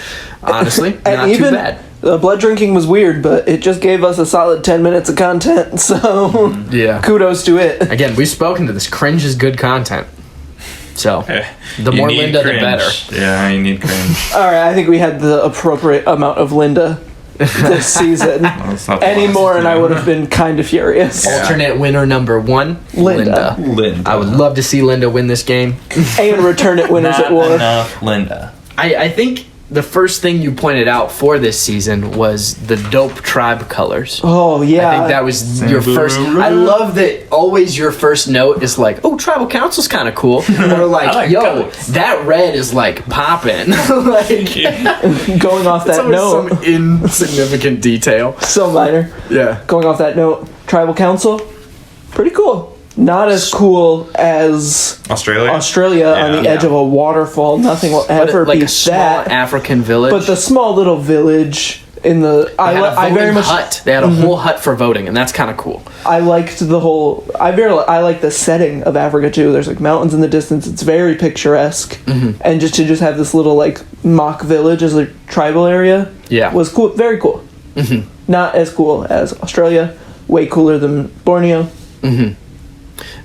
honestly, and not even too bad. the blood drinking was weird, but it just gave us a solid 10 minutes of content. So Yeah. kudos to it. Again, we've spoken to this. Cringe is good content. So, the You more need Linda, the cringe. better. Yeah, you need cringe. All right, I think we had the appropriate amount of Linda this season. That's not the Any last more, and I thing. would have been kind of furious. Alternate winner number 1, Linda. Linda. I would love to see Linda win this game. And return it winners Not at war. enough Linda. I think the first thing you pointed out for this season was the dope tribe colors. Oh yeah, I think that was your first. I love that always your first note is like, oh, tribal council's kind of cool. Or like, I like yo, colors. that red is like popping. Like, going off it's that always note. some insignificant detail. So minor. Yeah. Going off that note, tribal council, pretty cool. Not as cool as Australia? Australia on the Yeah. edge of a waterfall. Nothing will But ever like beat a small that. African village. But the small little village in the they had a I very voting much hut. They had a whole hut for voting, and that's kind of cool. I liked the whole. I like the setting of Africa too. There's like mountains in the distance. It's very picturesque, and just to have this little like mock village as a tribal area, Yeah. was cool. Very cool. Not as cool as Australia. Way cooler than Borneo.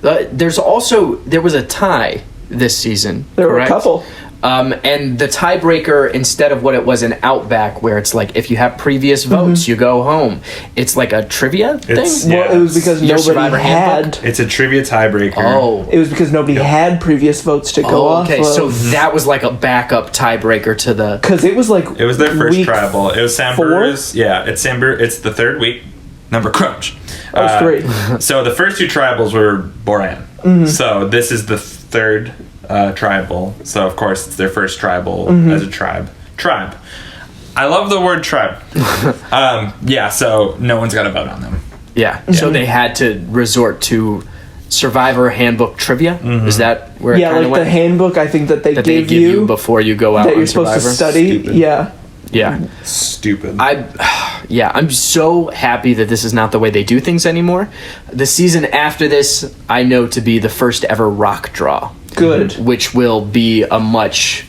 There was a tie this season. There were a correct? couple. And the tiebreaker, instead of what it was in Outback, where it's like if you have previous votes, you go home. It's like a trivia It's- thing. yeah. Well, it was because Your nobody Survivor handbook? had. It's a trivia tiebreaker. Oh. It was because nobody had previous votes to go off okay. of. So that was like a backup tiebreaker to the. Because it was like It was their first week tribal. It was Sambur's. Yeah, it's Sambur. It's the third week. Number crunch. Oh, 3. So the first two tribals were Boran. So this is the third tribal. So of course it's their first tribal as a tribe. Tribe. I love the word tribe. Yeah. So no one's got to vote on them. Yeah. So they had to resort to Survivor handbook trivia. Is that where it Yeah, kind like of the went? handbook. I think that they That they give give you you before you go out that on you're supposed Survivor. to study. Stupid. Yeah. Yeah. Stupid. I'm so happy that this is not the way they do things anymore. The season after this, I know to be the first ever rock draw, Good. which will be a much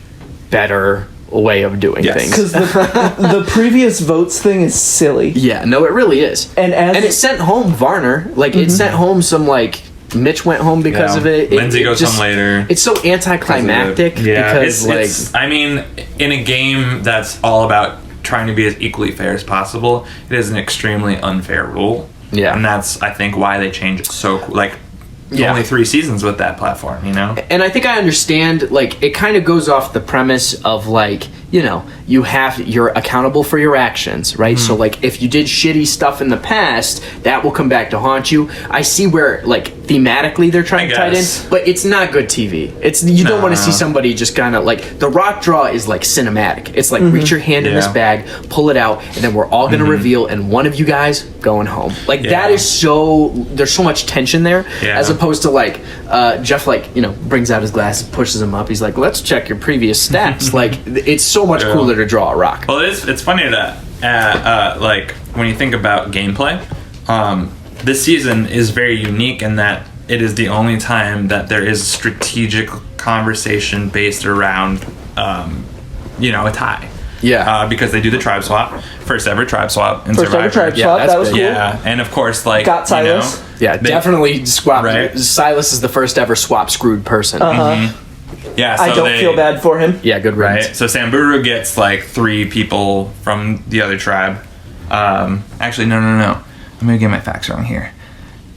better way of doing Yes. things. Because the previous votes thing is silly. Yeah, no, it really is. And as it sent home Varner. Like, it sent home some, like, Mitch went home because Yeah. of it. Lindsay goes home later. It's so anticlimactic Yeah, because, it's, I mean, in a game that's all about trying to be as equally fair as possible, it is an extremely unfair rule. Yeah. And that's, I think, why they change it so, like, Yeah. only 3 seasons with that platform, you know? And I think I understand, like, it kind of goes off the premise of, like, you know, you're accountable for your actions, right? So, like, if you did shitty stuff in the past, that will come back to haunt you. I see where, like, thematically they're trying I to tie it in, guess. but it's not good TV. You don't want to see somebody just kind of, like, the rock draw is, like, cinematic. It's like, reach your hand in this Yeah. bag, pull it out, and then we're all going to reveal, and one of you guys going home. Like, that Yeah. is there's so much tension there, Yeah. as opposed to, like, Jeff, like, you know, brings out his glasses, pushes them up. He's like, let's check your previous stats. Like, it's so much Yeah. cooler to draw a rock. Well, it's funny that, like, when you think about gameplay, this season is very unique in that it is the only time that there is strategic conversation based around, a tie. Yeah. Because they do the tribe swap. First ever tribe swap in First ever Survivor. tribe Yeah, swap. that's That was big. cool. Yeah, and of course, like, Got Silas. Yeah, definitely swap. Right. Silas is the first ever swap screwed person. Yeah, so I don't feel bad for him. Yeah, good riddance. Right. So Samburu gets like 3 people from the other tribe. Actually, no. I'm gonna get my facts wrong here.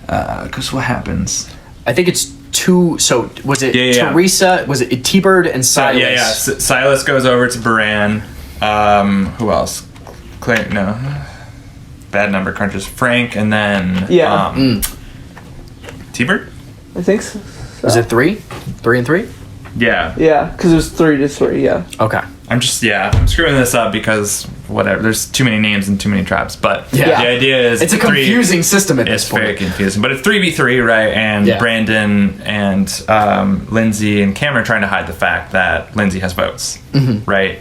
Because what happens? I think it's 2. So was it Yeah. Teresa? Was it T-Bird and Silas? Yeah. Silas goes over to Baran. Who else? Clay? No. Bad number crunches. Frank, and then T-Bird. I think so. Was it 3? 3 and 3? Yeah. Yeah, because it was 3-3. Yeah. Okay. I'm screwing this up because whatever. There's too many names and too many tribes. But Yeah. the idea is It's a confusing system at this It's point. very confusing, but it's 3v3, right? And Yeah. Brandon and Lindsay and Cameron trying to hide the fact that Lindsay has votes, right?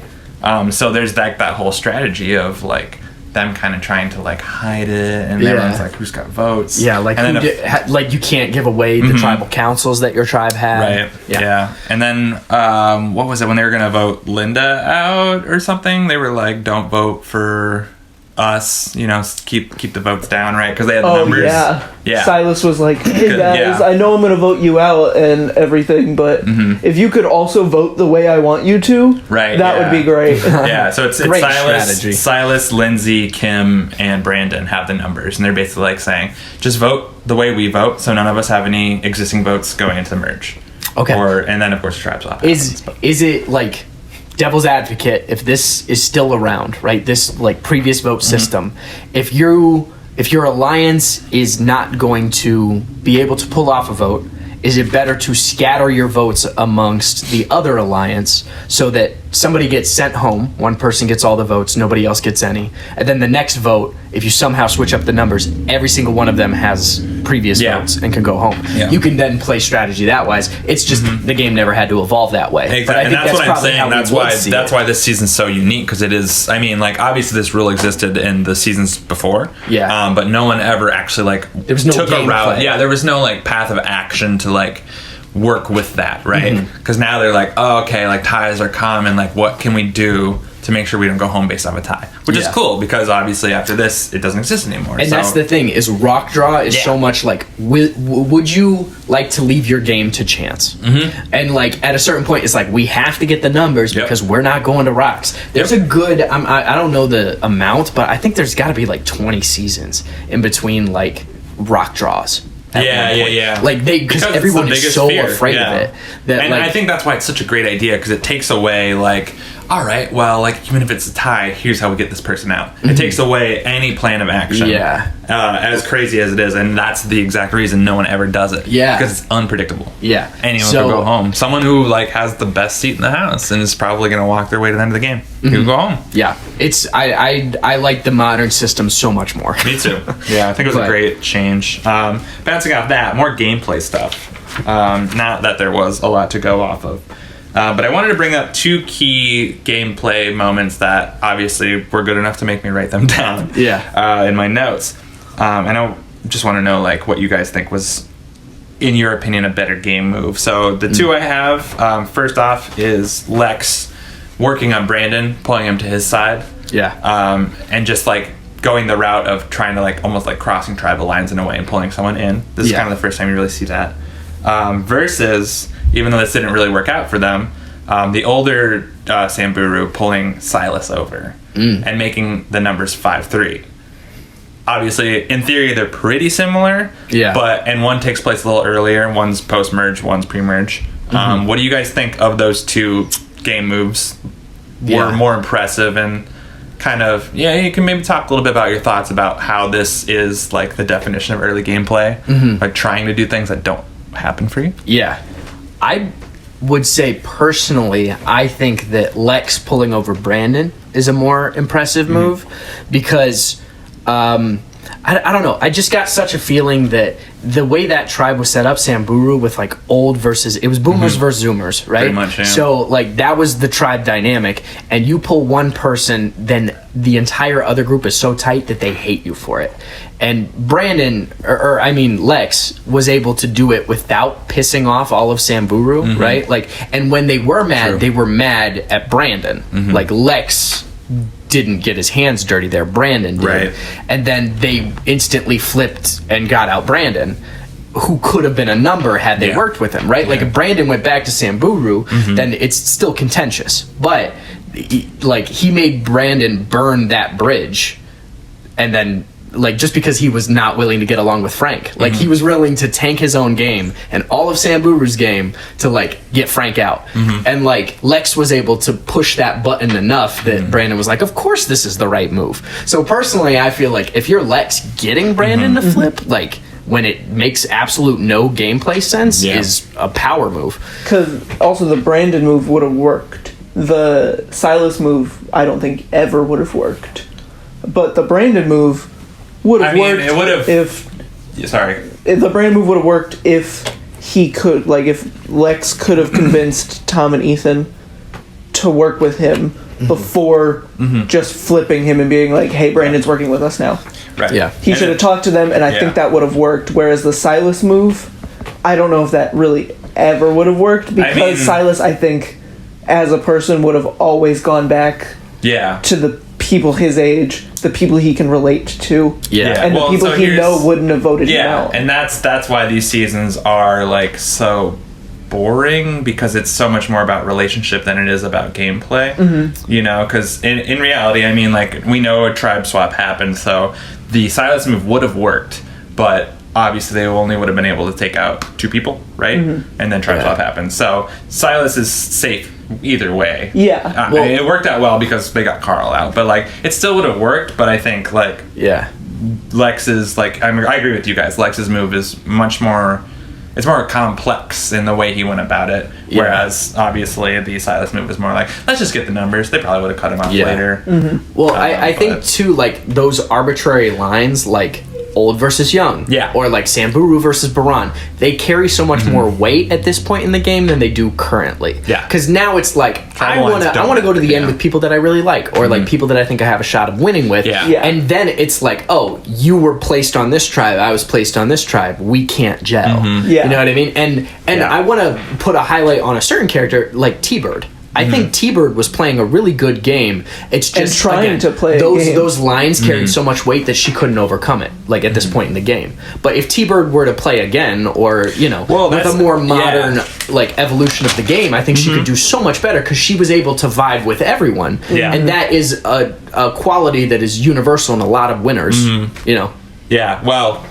So there's that whole strategy of like them kind of trying to like hide it, and everyone's like, "Who's got votes?" Yeah, like and like you can't give away the tribal councils that your tribe had. right, yeah. And then what was it when they were gonna vote Linda out or something? They were like, "Don't vote for us, keep the votes down," right? Because they had the Oh numbers. yeah. Silas was like, "Hey guys, Yeah. I know I'm gonna vote you out and everything, but if you could also vote the way I want you to, Right, that yeah. would be great." Yeah, so it's Great Silas, strategy. Silas, Lindsay, Kim, and Brandon have the numbers, and they're basically like saying, just vote the way we vote, so none of us have any existing votes going into the merge. Okay. And then of course the tribe swap. Is it like devil's advocate, if this is still around, right? This like previous vote system, if your alliance is not going to be able to pull off a vote, is it better to scatter your votes amongst the other alliance so that somebody gets sent home, one person gets all the votes, nobody else gets any, and then the next vote, if you somehow switch up the numbers, every single one of them has previous votes and can go home. Yeah. You can then play strategy that wise. It's just the game never had to evolve that way. Exactly. But I And think that's what I'm probably saying. how we That's would see that's it. why this season's so unique, because it is. I mean, like obviously this rule existed in the seasons before. Yeah. But no one ever actually like There was no took a route. gameplay. Yeah, there was no like path of action to like work with that, right? Because now they're like, oh, okay, like ties are common. Like, what can we do to make sure we don't go home based off a tie? Which is Yeah. cool, because obviously after this, it doesn't exist anymore. And that's the thing, is rock draw is so much like, would you like to leave your game to chance? And like at a certain point, it's like, we have to get the numbers because we're not going to rocks. There's a good, I don't know the amount, but I think there's got to be like 20 seasons in between like rock draws. at one point. Yeah. Like because it's everyone the is biggest so fear, afraid of it that and like I think that's why it's such a great idea, because it takes away like, all right, well, like even if it's a tie, here's how we get this person out. It takes away any plan of action. Yeah. As crazy as it is, and that's the exact reason no one ever does it. Yeah. Because it's unpredictable. Yeah. Anyone So- could go home. Someone who like has the best seat in the house and is probably going to walk their way to the end of the game. You can go home. yeah, it's I like the modern system so much more. Me too. Yeah, I think it was a But- great change. Bouncing off that, more gameplay stuff. Not that there was a lot to go off of. But I wanted to bring up 2 key gameplay moments that obviously were good enough to make me write them down. In my notes. And I just want to know like what you guys think was, in your opinion, a better game move. So the 2 I have, first off is Lex working on Brandon, pulling him to his side. And just like going the route of trying to like almost like crossing tribal lines in a way and pulling someone in. This is kind of the first time you really see that. Versus, even though this didn't really work out for them, the older Samburu pulling Silas over and making the numbers 5-3. Obviously, in theory, they're pretty similar. And one takes place a little earlier. One's post-merge, one's pre-merge. What do you guys think of those 2 game moves? Were more impressive, and kind of, you can maybe talk a little bit about your thoughts about how this is like the definition of early gameplay, like trying to do things that don't happen for you. I would say personally, I think that Lex pulling over Brandon is a more impressive move because I don't know. I just got such a feeling that the way that tribe was set up, Samburu, with like old versus, it was boomers versus zoomers, right? Pretty much, yeah. So like that was the tribe dynamic, and you pull one person, then the entire other group is so tight that they hate you for it. And Brandon, or I mean Lex, was able to do it without pissing off all of Samburu, right? Like, and when they were mad, they were mad at Brandon. Like Lex didn't get his hands dirty there, Brandon did. Right. And then they instantly flipped and got out Brandon, who could have been a number had they worked with him, right? Like if Brandon went back to Samburu, then it's still contentious. But he made Brandon burn that bridge, and then like just because he was not willing to get along with Frank, like he was willing to tank his own game and all of Samburu's game to like get Frank out. And like Lex was able to push that button enough that Brandon was like, of course this is the right move. So personally, I feel like if you're Lex, getting Brandon to flip, like when it makes absolute no gameplay sense, is a power move. Because also the Brandon move would have worked. The Silas move, I don't think ever would have worked. But the Brandon move would have worked. It would have. If the Brandon move would have worked if he could, like, if Lex could have convinced Tom and Ethan to work with him before just flipping him and being like, "Hey, Brandon's working with us now." Right. Yeah. He should have talked to them, and I think that would have worked. Whereas the Silas move, I don't know if that really ever would have worked, because Silas, I think, as a person, would have always gone back to the people his age, the people he can relate to, and the people he know wouldn't have voted him out. And that's why these seasons are like so boring, because it's so much more about relationship than it is about gameplay. You know, because in reality, I mean, like, we know a tribe swap happened, so the Silas move would have worked, but obviously they only would have been able to take out 2 people, right? And then tribe swap happened, so Silas is safe either way. It worked out well because they got Carl out, but like it still would have worked. But I think like Lex's, like, I agree with you guys, Lex's move is much more, it's more complex in the way he went about it, whereas obviously the Silas move is more like, let's just get the numbers. They probably would have cut him off later. Well, I think too, like those arbitrary lines, like old versus young, or like Samburu versus Baran, they carry so much more weight at this point in the game than they do currently. Because now it's like, I want to go to the end with people that I really like, or like people that I think I have a shot of winning with. And then it's like, oh, you were placed on this tribe, I was placed on this tribe, we can't gel. You know what I mean? And I want to put a highlight on a certain character like T-Bird. I think T-Bird was playing a really good game. It's just trying to play those lines carried so much weight that she couldn't overcome it, like at this point in the game. But if T-Bird were to play again, or with a more modern like evolution of the game, I think she could do so much better, because she was able to vibe with everyone, and that is a quality that is universal in a lot of winners. Well,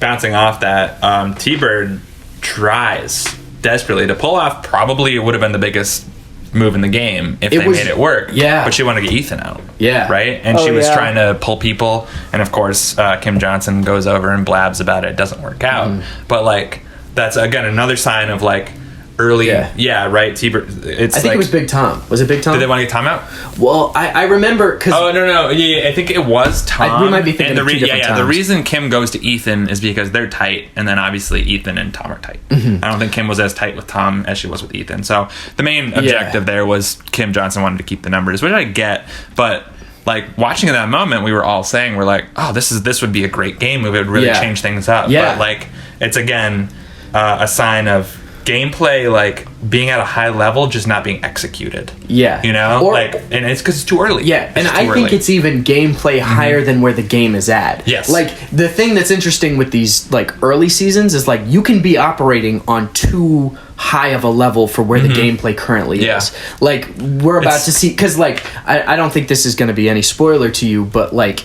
bouncing off that, T-Bird tries desperately to pull off, probably it would have been the biggest move in the game if they made it work, but she wanted to get Ethan out, right? And she was trying to pull people, and of course Kim Johnson goes over and blabs about it. It doesn't work out, but like that's again another sign of like early, right? T-Bird. I think it was Big Tom. Was it Big Tom? Did they want to get Tom out? Well, I remember because no, I think it was Tom. We might be thinking of two different times. The reason Kim goes to Ethan is because they're tight, and then obviously Ethan and Tom are tight. I don't think Kim was as tight with Tom as she was with Ethan. So the main objective there was Kim Johnson wanted to keep the numbers, which I get, but like watching in that moment, we were all saying, we're like, oh, this would be a great game. It would really change things up. But like it's again a sign of gameplay, like being at a high level, just not being executed. And it's because it's too early. And I think it's even gameplay higher than where the game is at. Like the thing that's interesting with these like early seasons is like you can be operating on too high of a level for where the gameplay currently is. Like we're about to see, because like I don't think this is going to be any spoiler to you, but like,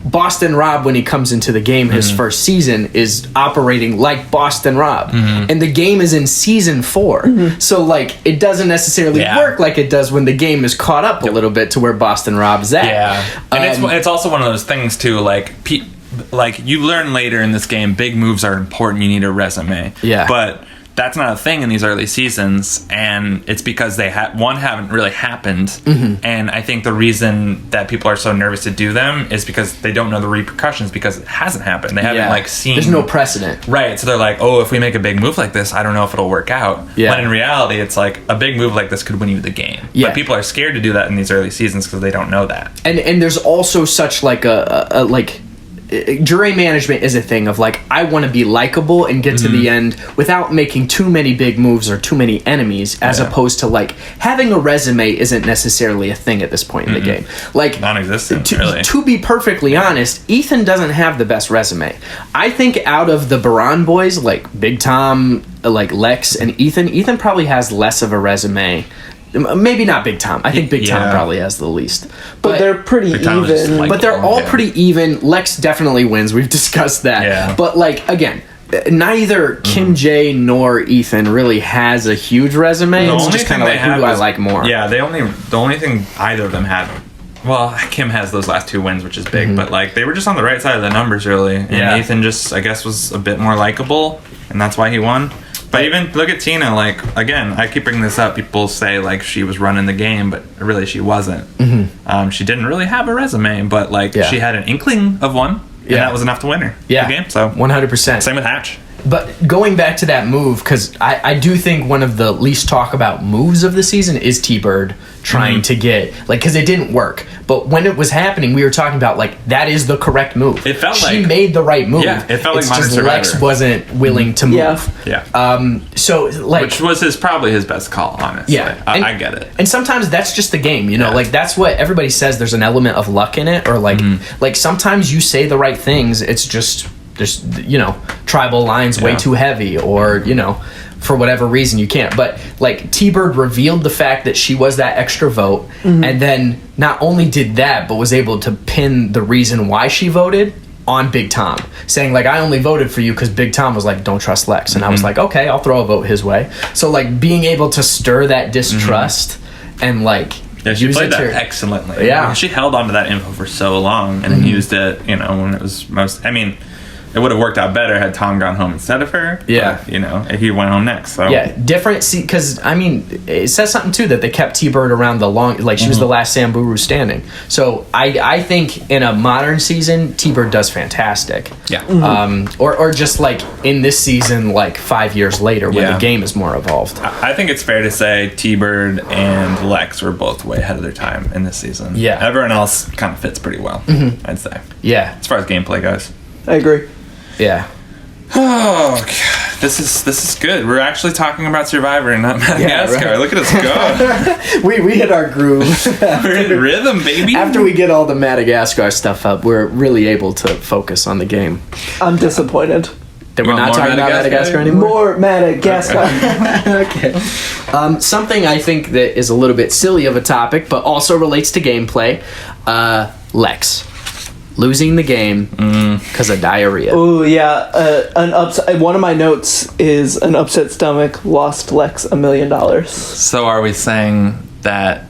Boston Rob, when he comes into the game his first season, is operating like Boston Rob, and the game is in season 4, so like it doesn't necessarily work like it does when the game is caught up a little bit to where Boston Rob's at. And it's also one of those things too, like like you learn later in this game, big moves are important, you need a resume, but that's not a thing in these early seasons, and it's because they haven't really happened. And I think the reason that people are so nervous to do them is because they don't know the repercussions, because it hasn't happened. They haven't like seen. There's no precedent, right? So they're like, oh, if we make a big move like this, I don't know if it'll work out. But in reality, it's like a big move like this could win you the game. But people are scared to do that in these early seasons because they don't know that. And there's also such like a like. Jury management is a thing of like, I want to be likable and get to the end without making too many big moves or too many enemies, as opposed to like having a resume isn't necessarily a thing at this point in the game. Like non-existent, really. To be perfectly honest, Ethan doesn't have the best resume. I think out of the Baran boys, like Big Tom, like Lex and Ethan probably has less of a resume. Maybe not Big Tom. I think Big Tom probably has the least. But they're pretty even. But they're all pretty even. Lex definitely wins. We've discussed that. Yeah. But, like, again, neither Kim J nor Ethan really has a huge resume. It's just kind of like, who do I like more? Yeah, the only thing either of them had... Well, Kim has those last 2 wins, which is big. But, like, they were just on the right side of the numbers, really. And Ethan just, I guess, was a bit more likable. And that's why he won. But even look at Tina, like, again, I keep bringing this up. People say, like, she was running the game, but really she wasn't. She didn't really have a resume, but, like, she had an inkling of one, and that was enough to win her the game. So 100%. Same with Hatch. But going back to that move, because I do think one of the least talk about moves of the season is T-Bird trying to get, like, because it didn't work. But when it was happening, we were talking about, like, that is the correct move. It felt she like... made the right move. Yeah, it felt like Modern just Survivor. Lex wasn't willing to move. Yeah. So, like... Which was probably his best call, honestly. Yeah. I get it. And sometimes that's just the game, you know? Like, that's what everybody says. There's an element of luck in it. Or, like, like sometimes you say the right things. It's just... There's, you know, tribal lines way too heavy, or, you know, for whatever reason you can't. But, like, T-Bird revealed the fact that she was that extra vote, and then not only did that, but was able to pin the reason why she voted on Big Tom, saying, like, I only voted for you because Big Tom was like, don't trust Lex. And I was like, okay, I'll throw a vote his way. So, like, being able to stir that distrust and, like... Yeah, she played that excellently. Yeah. She held on to that info for so long, and then used it, you know, when it was most... I mean... It would have worked out better had Tom gone home instead of her. Yeah. But, you know, he went home next. So yeah, different. Because, I mean, it says something, too, that they kept T-Bird around the long... Like, she was the last Samburu standing. So, I think in a modern season, T-Bird does fantastic. Yeah. Or just, like, in this season, like, 5 years later, when the game is more evolved. I think it's fair to say T-Bird and Lex were both way ahead of their time in this season. Yeah. Everyone else kind of fits pretty well, I'd say. Yeah. As far as gameplay goes. I agree. Yeah. Oh, God. This is good. We're actually talking about Survivor and not Madagascar. Yeah, right. Look at us go. we hit our groove. We're in rhythm, baby. After we get all the Madagascar stuff up, we're really able to focus on the game. I'm disappointed. That we're not talking about Madagascar anymore? More Madagascar. Okay. Something I think that is a little bit silly of a topic, but also relates to gameplay. Lex. Losing the game because of diarrhea. Oh yeah, an upset. One of my notes is an upset stomach lost Lex $1 million. So are we saying that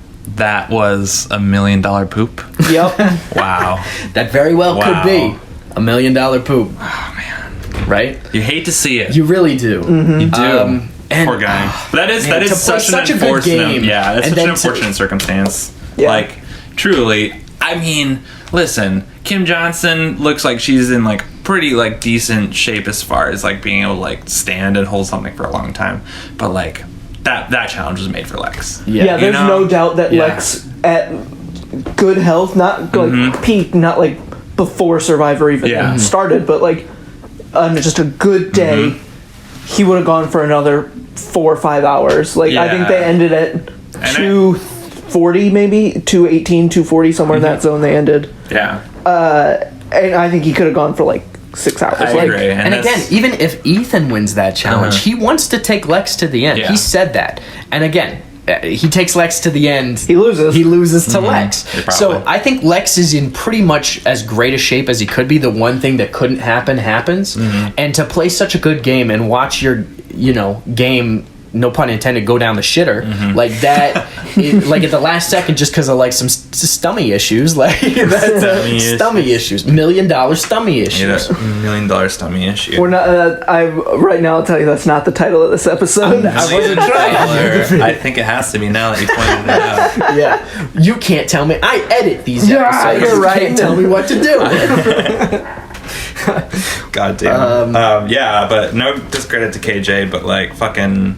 was $1 million poop? Yep. Wow. That very well could be $1 million poop. Oh man. Right? You hate to see it. You really do. You do. And, poor guy. But that is such an a good unfortunate. game. Yeah, that's And such an then unfortunate circumstance. Yeah. Like, truly, I mean, listen, Kim Johnson looks like she's in like pretty like decent shape as far as like being able to like stand and hold something for a long time. But like that challenge was made for Lex. Yeah, there's no doubt that Lex at good health, not like peak, not like before Survivor even started, but like on just a good day, he would have gone for another 4 or 5 hours. Like I think they ended at 240 maybe, 218, 240, somewhere in that zone they ended. Yeah. And I think he could have gone for like 6 hours. I like, agree. And again, even if Ethan wins that challenge, he wants to take Lex to the end. Yeah. He said that. And again, he takes Lex to the end. He loses. He loses to Lex. Yeah, so I think Lex is in pretty much as great a shape as he could be. The one thing that couldn't happen happens. And to play such a good game and watch your, game no pun intended, go down the shitter. Like that, like at the last second, just because of like some stummy issues, like that's stummy issues, $1 million stummy issues. You know, $1 million stummy issue. We're not. Right now, I'll tell you that's not the title of this episode. I wasn't trying. I think it has to be now that you pointed it out. Yeah, you can't tell me. I edit these episodes. you're right. You can't tell me what to do. God damn. Yeah, but no discredit to KJ, but like fucking,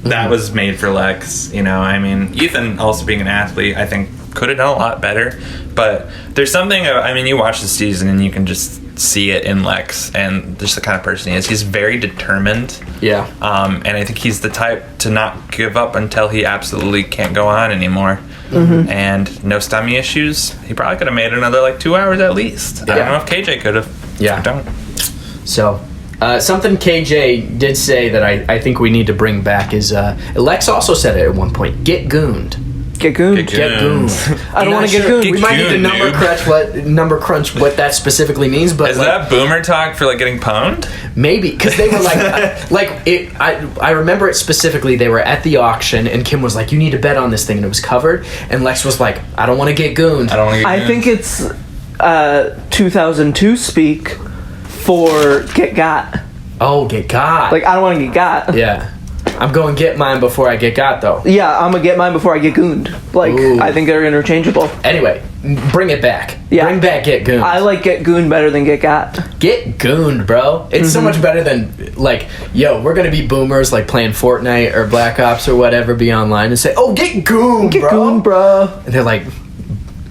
that was made for Lex. You know, I mean, Ethan also being an athlete, I think could have done a lot better. But there's something. I mean, you watch the season and you can just see it in Lex and just the kind of person he is. He's very determined. Yeah. And I think he's the type to not give up until he absolutely can't go on anymore. And no stummy issues. He probably could have made another like 2 hours at least. I don't know if KJ could have. Yeah. I don't. So, something KJ did say that I think we need to bring back is Lex also said it at one point. Get gooned. Get gooned. Get gooned. I don't want to get gooned. We might need to number crunch what that specifically means, but Is that boomer talk for like getting pwned? maybe because they were like I remember it specifically. They were at the auction and Kim was like, "You need to bet on this thing," and it was covered. And Lex was like, "I don't want to get gooned." I don't want to get I think it's 2002 speak for get got. Oh, get got. Like I don't want to get got. yeah, I'm going to get mine before I get got though. Yeah, I'm gonna get mine before I get gooned. Like Ooh. I think they're interchangeable. Anyway, bring it back. Yeah. Bring back get gooned. I like get gooned better than get got. Get gooned, bro. It's so much better than like, yo, we're gonna be boomers like playing Fortnite or Black Ops or whatever, be online and say, oh, get gooned, Get bro. gooned, bro. And they're like,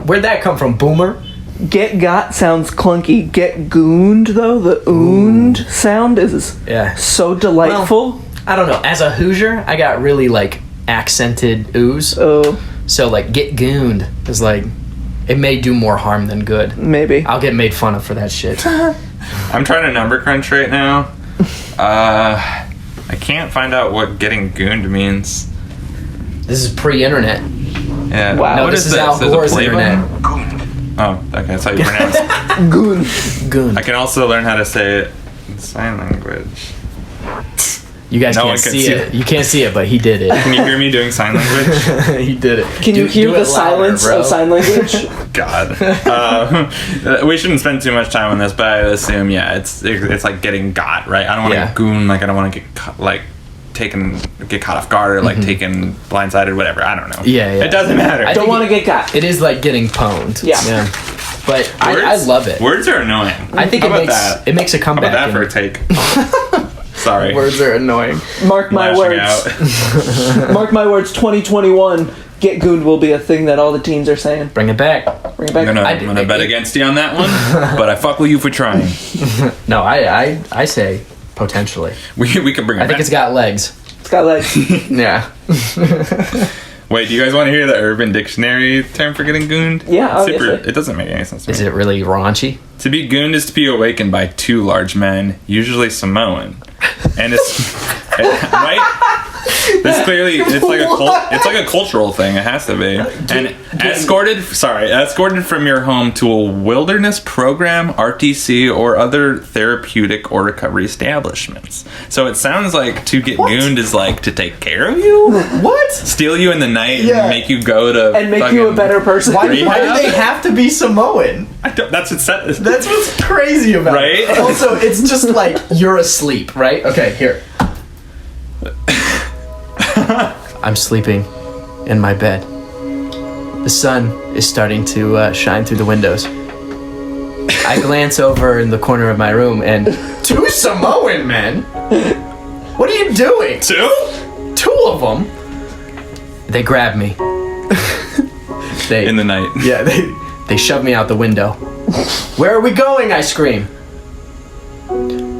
where'd that come from, boomer? Get got sounds clunky. Get gooned though, the ooned sound is Yeah. so delightful. Well, I don't know. As a Hoosier, I got really like accented ooze. Oh, So like, get gooned is like, it may do more harm than good. maybe. I'll get made fun of for that shit. I'm trying to number crunch right now. I can't find out what getting gooned means. This is pre-internet. Yeah. Wow. No, What this is this? Al There's a Gore's play internet. button? Oh, okay. That's how you pronounce it. Goon. Gooned. I can also learn how to say it in sign language. You guys No one can't can see see it. You can't see it, but he did it. Can you hear me doing sign language? He did it. Can you hear do the it louder, silence bro. of sign language? God. We shouldn't spend too much time on this, but I assume, yeah, it's like getting got, right? I don't want to Yeah. get goon, like I don't want to get get caught off guard or like taken blindsided, whatever. I don't know. Yeah, yeah. It doesn't matter. I Don't think want to get got. It is like getting pwned. Yeah. But I love it. Words are annoying. I think How it about makes that? it makes a How comeback. about that for a take? Sorry. Words are annoying. Mark my Lashing words. out. Mark my words. 2021. Get gooned will be a thing that all the teens are saying. Bring it back. Bring it back. I'm gonna bet against you on that one, but I fuck with you for trying. No, I say potentially. We could bring it I think back. it's got legs. It's got legs. Yeah. Wait, do you guys want to hear the Urban Dictionary term for getting gooned? Yeah, It's obviously. it doesn't make any sense to Is me. it really raunchy? To be gooned is to be awakened by two large men, usually Samoan, and it's right. This clearly it's like a cultural thing. It has to be. And escorted from your home to a wilderness program, RTC, or other therapeutic or recovery establishments. So it sounds like to get gooned is like to take care of you, What? steal you in the night, Yeah. and make you go to And make you a fucking- better person. Why do they have to be Samoan? That's what says. That's what's crazy about Right? it. Also, it's just like you're asleep, right? Okay, here. I'm sleeping in my bed. The sun is starting to shine through the windows. I glance over in the corner of my room and two Samoan men. What are you doing? Two? Two of them. They grab me. In the night. Yeah, they shove me out the window. Where are we going? I scream.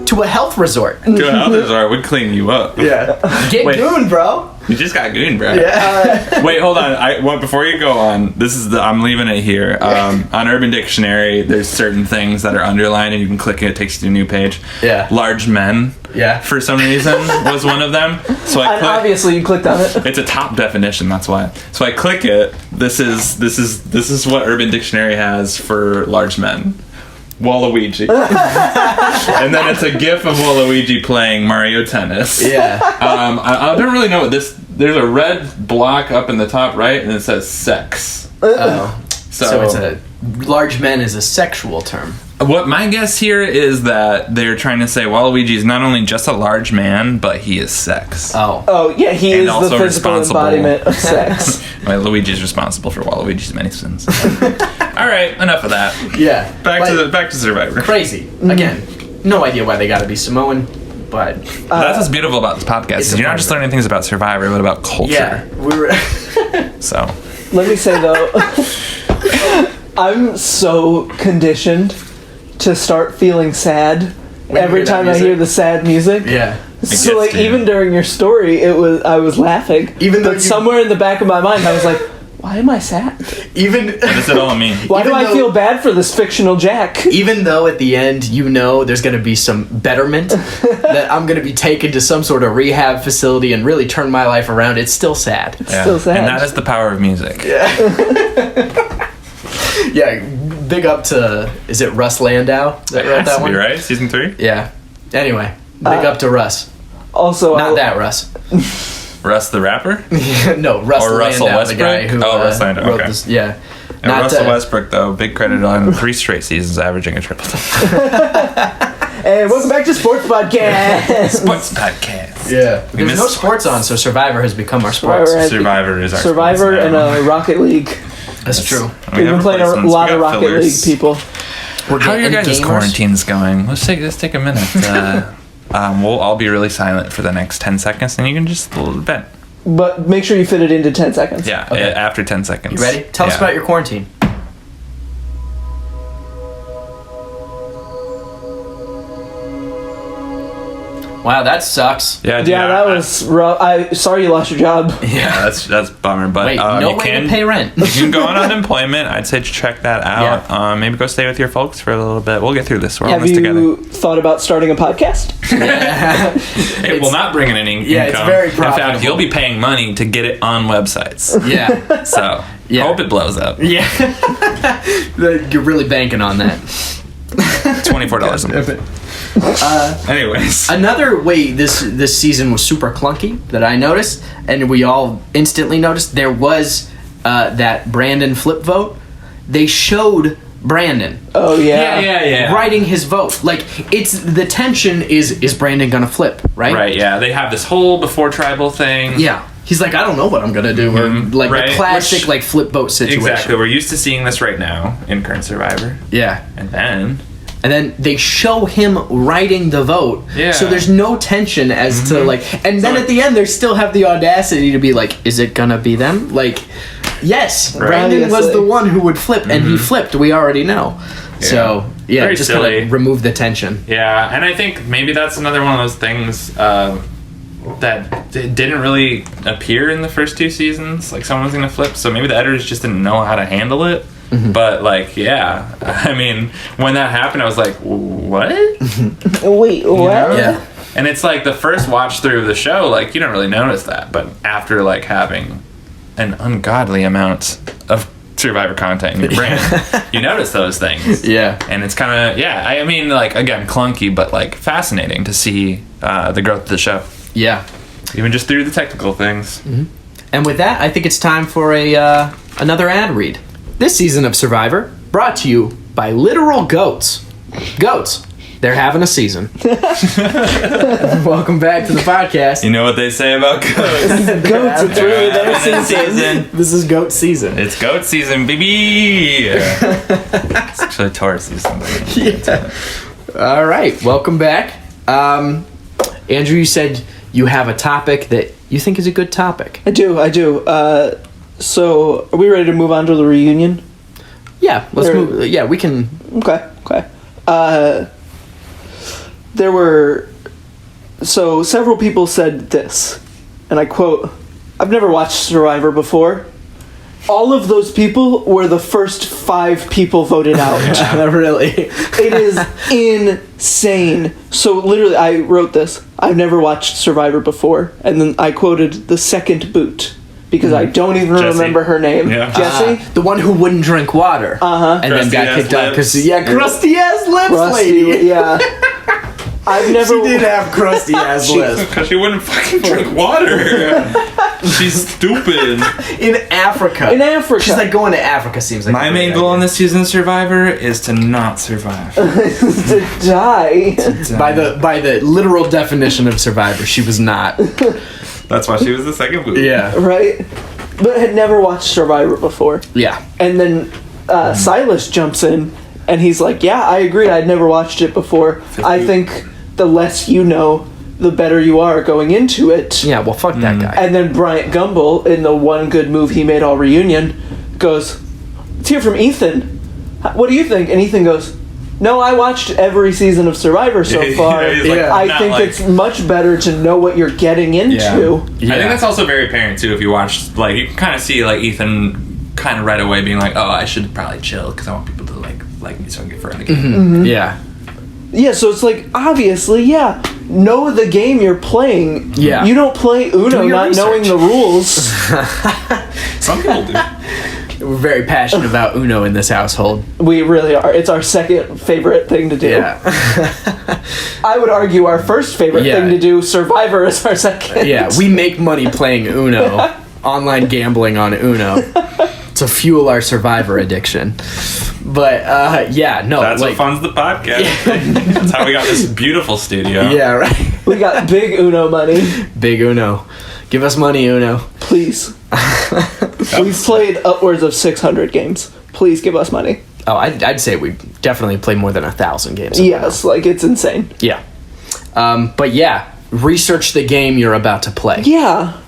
To a health resort. To a health resort would clean you up. Yeah. Get Wait. gooned, bro. You just got gooned, bro. Yeah. Wait, hold on. Before you go on, I'm leaving it here. On Urban Dictionary, there's certain things that are underlined, and you can click it. It takes you to a new page. Yeah. Large men. Yeah. For some reason, was one of them. So I And click. obviously, you clicked on it. It's a top definition. That's why. So I click it. This is what Urban Dictionary has for large men. Waluigi. And then it's a gif of Waluigi playing Mario Tennis. Yeah. I don't really know what this... There's a red block up in the top right, and it says sex. Oh. So it's a... Large men is a sexual term. What my guess here is that they're trying to say Waluigi is not only just a large man, but he is sex. Oh yeah, he And is also the physical responsible. embodiment of sex. Well, Luigi's responsible for Waluigi's many sins. All right, enough of that. Yeah. Back to Survivor. Crazy. Again, no idea why they got to be Samoan, but That's what's beautiful about this podcast. Is you're not just learning things about Survivor, but about culture. yeah, we were. So Let me say though, I'm so conditioned to start feeling sad every hear that time I music? hear the sad music. Yeah. gets So like to you. even during your story, I was laughing. Even though but somewhere in the back of my mind, I was like, why am I sad? Even what does it all mean? Why do Even I though- feel bad for this fictional Jack? even though at the end you know there's going to be some betterment, that I'm going to be taken to some sort of rehab facility and really turn my life around, it's still sad. Yeah. Still sad. And that is the power of music. Yeah, big up to, is it Russ Landau that wrote Has that to one? be, right? Season 3? Yeah. Anyway, big up to Russ. Also, Not that Russ. Russ the rapper? No, Russ Or Russell Landau, the guy Westbrook? who Russ Landau, wrote okay. this. Yeah. And Russell Westbrook, though, big credit on 3 straight seasons averaging a triple-double. And welcome back to Sports Podcast. Sports podcast. Yeah. There's missed no sports on, so Survivor has become our sports. Survivor. Survivor is our Survivor sports and now. Rocket League. That's true. We've been playing a lot of Rocket League, people. How are your guys' gamers? quarantines going? Let's take a minute. We'll all be really silent for the next 10 seconds, and you can just vent. But make sure you fit it into 10 seconds. Yeah, Okay. after 10 seconds. You ready? Tell us about your quarantine. Wow, that sucks. Yeah, Yeah, that was rough. Sorry you lost your job. Yeah, that's a bummer. But Wait, no you way can to pay rent. you can go on unemployment. I'd say check that out. Maybe go stay with your folks for a little bit. We'll get through this. We're Have almost you together. thought about starting a podcast? It will not bring in any Yeah, income. it's very In fact, profitable. you'll be paying money to get it on websites. Yeah. So Yeah. hope it blows up. Yeah. You're really banking on that. $24 a month. Anyways. Another way this season was super clunky that I noticed, and we all instantly noticed, there was that Brandon flip vote. They showed Brandon Oh, yeah. Yeah. writing his vote. Like, it's the tension is Brandon gonna flip, right? Right, yeah. They have this whole before tribal thing. Yeah. He's like, I don't know what I'm gonna do, or like Right, the classic which- like flip vote situation. Exactly. We're used to seeing this right now in current Survivor. Yeah. And then They show him writing the vote. Yeah. So there's no tension as to like, and then So- at the end they still have the audacity to be like, is it gonna be them? Like, yes, Brandon was Obviously. the one who would flip, and he flipped. We already know. So yeah, Very just kind silly. of remove the tension. yeah, and I think maybe that's another one of those things that didn't really appear in the first 2 seasons. Like someone's gonna flip, so maybe the editors just didn't know how to handle it. But like, yeah, I mean, when that happened, I was like, what? Wait, what? Yeah. And it's like the first watch through of the show, like you don't really notice that, but after like having an ungodly amount of Survivor content in your brain, you notice those things. Yeah. And it's kind of, yeah, I mean, like, again, clunky, but like fascinating to see the growth of the show, Yeah. even just through the technical things. And with that, I think it's time for another ad read. This season of Survivor brought to you by literal goats. Goats. They're having a season. Welcome back to the podcast. You know what they say about goats? Goats, it's really their season. This is goat season. It's goat season, baby. It's actually Taurus season. Yeah. All right, welcome back. Andrew, you said you have a topic that you think is a good topic. I do. So, are we ready to move on to the reunion? Yeah, let's Or- move. Yeah, we can. Okay. There were... So, several people said this, and I quote, "I've never watched Survivor before. All of those people were the first 5 people voted out." Really. It is insane. So literally, I wrote this. "I've never watched Survivor before," and then I quoted the second boot. because I don't even Jessie. remember her name. Yeah. Jessie? The one who wouldn't drink water. Uh-huh. And then got Crusty-ass kicked out because, lips. crusty ass lips, lady. Rusty, yeah. I've never... She did have crusty ass lips. Because she wouldn't fucking drink water. She's stupid. In Africa. In Africa. She's like, going to Africa seems like My a main great goal in idea. this season of Survivor is to not survive. to die. By the literal definition of Survivor, she was not. That's why she was the second boo. Yeah. Right? But had never watched Survivor before. Yeah. And then Silas jumps in, and he's like, yeah, I agree, I'd never watched it before. I think the less you know, the better you are going into it. Yeah, well, fuck that guy. And then Bryant Gumbel, in the one good move he made all reunion, goes, let's hear from Ethan. What do you think? And Ethan goes, no, I watched every season of Survivor so far. He's like, Yeah. I not think like- it's much better to know what you're getting into. I think that's also very apparent too. If you watch, like, you can kind of see like Ethan kind of right away being like, "Oh, I should probably chill because I want people to like me so I can get further in the game." Mm-hmm. Yeah. Yeah, so it's like, obviously, yeah, know the game you're playing. Yeah. You don't play Uno Do your not knowing research. the rules. Some people do. We're very passionate about Uno in this household. We really are. It's our second favorite thing to do. Yeah. I would argue our first favorite Yeah. thing to do, Survivor, is our second. Yeah, we make money playing Uno. Online gambling on Uno. To fuel our Survivor addiction. But, yeah, no. That's like, what funds the podcast. That's how we got this beautiful studio. Yeah, right. We got big Uno money. Big Uno. Give us money, Uno. Please. We've played upwards of 600 games. Please give us money. Oh, I'd say we definitely play more than 1,000 games. Yes, like, it's insane. Yeah. But yeah, research the game you're about to play. Yeah.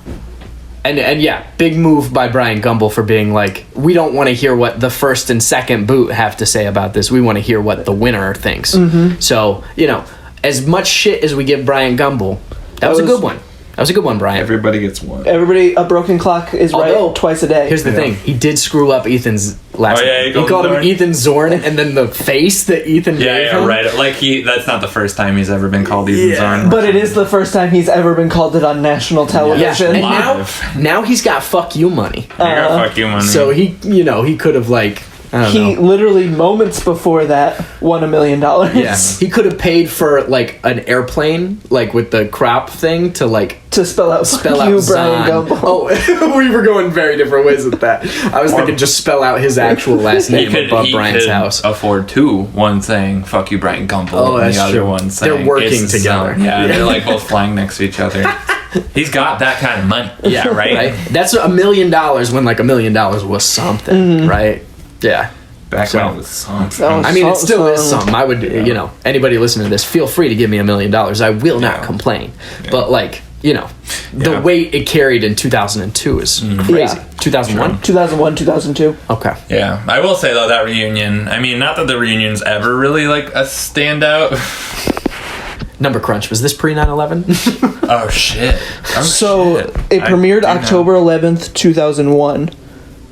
And yeah, big move by Brian Gumbel for being like, we don't want to hear what the first and second boot have to say about this. We want to hear what the winner thinks. Mm-hmm. So, as much shit as we give Brian Gumbel, that was a good one. That was a good one, Brian. Everybody gets one. Everybody, a broken clock is Although, right twice a day. Here's the thing. He did screw up Ethan's last Oh, yeah, name. he He called him Zorn. Ethan Zorn, and then the face that Ethan gave Yeah, him. right. Like that's not the first time he's ever been called Ethan Zorn. But it is the first time he's ever been called it on national Yeah, television. and Live. now he's got fuck you money. I got fuck you money. So he could have like, I don't He know. literally moments before that won $1 million. Yeah, he could have paid for like an airplane, like with the crop thing, to like To spell out spell fuck out you, Zahn. Brian Gumbel. Oh, we were going very different ways with that. I was thinking just spell out his actual last name above Brian's house. afford two. One saying "fuck you, Brian Gumbel," Oh, and that's the other true. one saying They're working "It's together." Zahn." Yeah, they're like both flying next to each other. He's got that kind of money. Yeah, right. That's $1 million when like $1 million was something, Mm-hmm. right? Yeah. Back So- when it was something. So- I mean, it still is So- something. I would, anybody listening to this, feel free to give me $1 million. I will not Yeah. complain. But like, the Yeah. weight it carried in 2002 is crazy. Yeah. 2001. 2001, 2002. Okay. Yeah, I will say though that reunion. I mean, not that the reunion's ever really like a standout. Number crunch. Was this pre 9/11? Oh shit! Oh, So shit. it I premiered do know. October 11th, 2001.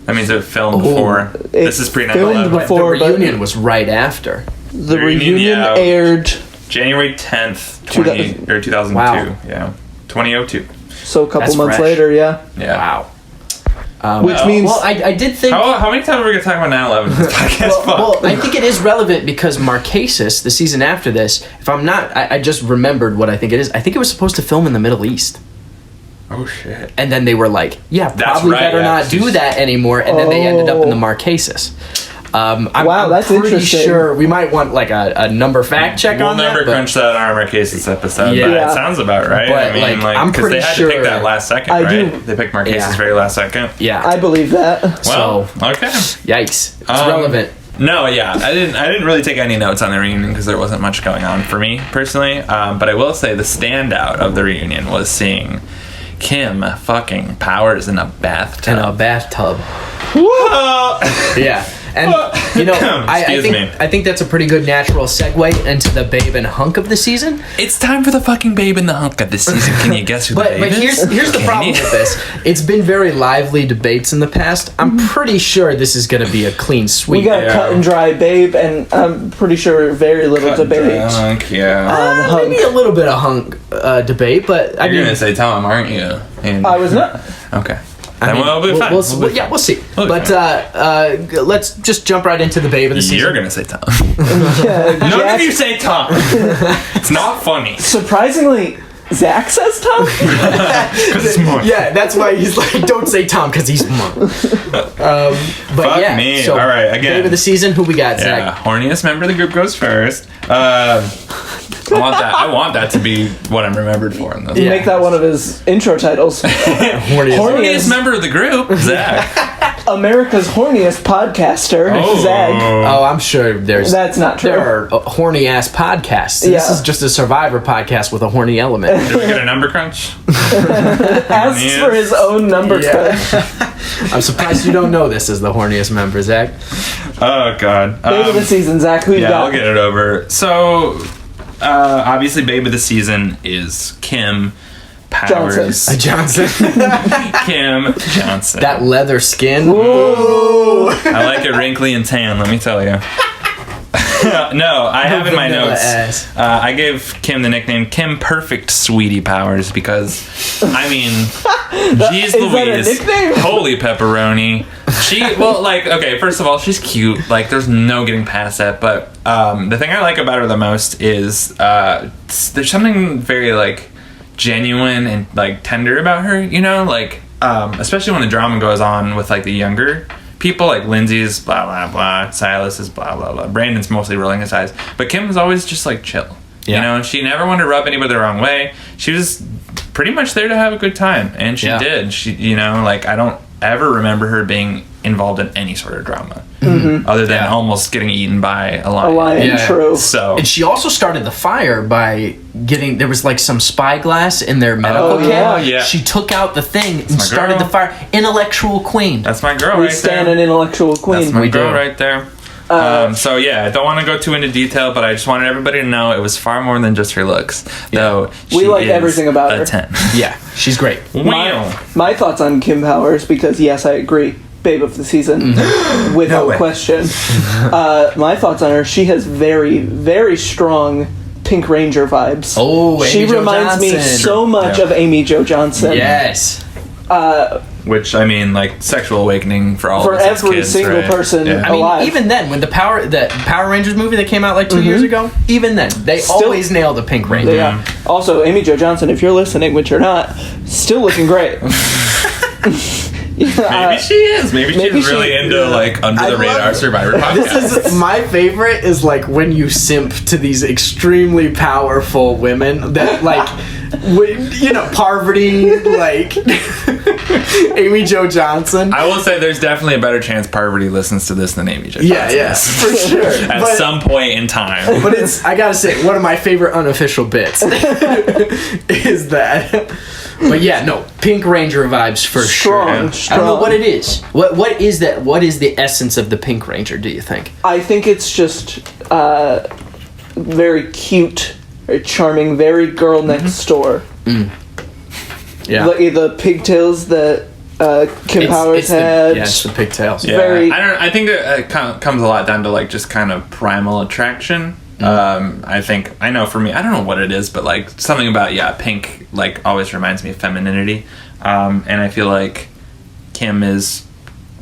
That means it filmed before. This is pre filmed 9/11. before- the reunion was right after. The reunion, reunion yeah. aired, January 10th, 2000 2002. Wow. Yeah, 2002. so a couple That's months fresh. later, yeah. Yeah. Wow. Which Well, means Well, I did think. How many times are we gonna talk about 9/11 in this podcast? Fuck. Well, I think it is relevant because Marquesas, the season after this, if I'm not, I just remembered what I think it is. I think it was supposed to film in the Middle East. Oh shit. And then they were like, yeah, That's probably right, better yeah, not 'cause do he's- that anymore. And then they ended up in the Oh. Marquesas. I'm that's pretty interesting. sure we might want like a number fact check We'll on never that. but- crunch that on our Marquesas episode, Yeah. but Yeah. it sounds about right. But, I mean, like, I'm 'cause pretty they had sure- to pick that last second, I right? do- They picked Marquesas Yeah. very last second. Yeah. I believe that. Well, So- okay. Yikes. It's Um, relevant. No, yeah, I didn't really take any notes on the reunion because there wasn't much going on for me personally. But I will say the standout of the reunion was seeing Kim fucking Powers in a bathtub. In a bathtub. Whoa! Yeah. And Excuse me. I think that's a pretty good natural segue into the babe and hunk of the season. It's time for the fucking babe in the hunk of this season. Can you guess who the But babe is? here's the Can problem you? with this. It's been very lively debates in the past. I'm pretty sure this is going to be a clean We sweep. got Yeah. cut and dry babe, and I'm pretty sure very little debate Drunk, yeah. on hunk. Maybe a little bit of hunk debate, but I You're mean, gonna say tell him, aren't you? And I was not. okay. Then we'll be fine. We'll see. We'll be But let's just jump right into the babe of the season. You're gonna say Tom. Yeah, None Jack- of you say Tom. It's not funny. Surprisingly, Zach says Tom. Because it's more. Yeah, that's why he's like, don't say Tom because he's monk. But Fuck yeah, me. so All right, again. babe of the season. Who we got, Yeah, Zach? horniest member of the group goes first. I want that to be what I'm remembered for in this. You make that one of his intro titles. Horniest. Horniest member of the group, Zach. America's horniest podcaster, Zach. Oh, I'm sure there's. That's not true. There are horny ass podcasts. This Yeah. is just a Survivor podcast with a horny element. Did we get a number crunch? Asks for his own number crunch. I'm surprised you don't know this as the horniest member, Zach. Oh God. Babe of the season, Zach. Who you Yeah, got? I'll get it over. So, obviously, babe of the season is Kim Powers. Johnson. Kim Johnson. That leather skin. I like it wrinkly and tan, let me tell you. No, I have in my Vanilla notes. ass. I gave Kim the nickname Kim Perfect Sweetie Powers because, I mean, geez Is that a Louise, nickname? holy pepperoni. Okay, first of all, she's cute. Like, there's no getting past that. But the thing I like about her the most is there's something very like genuine and like tender about her. You know, like especially when the drama goes on with like the younger people, like Lindsay's blah blah blah, Silas is blah blah blah, Brandon's mostly rolling his eyes, but Kim was always just like chill. Yeah. You know, and she never wanted to rub anybody the wrong way. She was pretty much there to have a good time, and she Yeah. did. She, you know, like I don't ever remember her being involved in any sort of drama, other than almost getting eaten by a lion. A lion, Yeah. true. So And she also started the fire by there was like some spyglass in their medical Oh, kit. yeah. Yeah. She took out the thing and my started girl. the fire. Intellectual queen. that's my girl We right stand there. an intellectual queen. That's my We girl do. right there. So yeah, I don't want to go too into detail, but I just wanted everybody to know it was far more than just her looks. Though We she like is everything about a her. 10. Yeah, she's great. Wow. My thoughts on Kim Powers, because yes, I agree, babe of the season, without way. question. My thoughts on her: she has very, very strong Pink Ranger vibes. Oh, she Amy Jo reminds me Johnson. so much Yeah. of Amy Jo Johnson. Yes. Which I mean, like sexual awakening for all For of us as every kids, single right? person. Yeah. I mean, alive. even then, when the Power Rangers movie that came out like 2 years ago, even then, they Still- always nail the Pink Ranger. Yeah. Also, Amy Jo Johnson, if you're listening, which you're not, still looking great. Maybe she is. Maybe maybe she's she- really into like under I the radar love it. Survivor podcast. This is my favorite is like when you simp to these extremely powerful women that like Parvati, like Amy Jo Johnson. I will say there's definitely a better chance Parvati listens to this than Amy Jo Yeah, Johnson yeah, for sure. at But- some point in time. But I gotta say, one of my favorite unofficial bits is that. But yeah, no, Pink Ranger vibes for Strong, sure. I don't know what it is. What is that? What is the essence of the Pink Ranger, do you think? I think it's just very cute, very charming, very girl next door. Yeah. The pigtails that Kim Powers had. It's the pigtails. Yeah, very- I think it comes a lot down to like just kind of primal attraction. I think I know for me, I don't know what it is, but like something about pink like always reminds me of femininity, and I feel like Kim is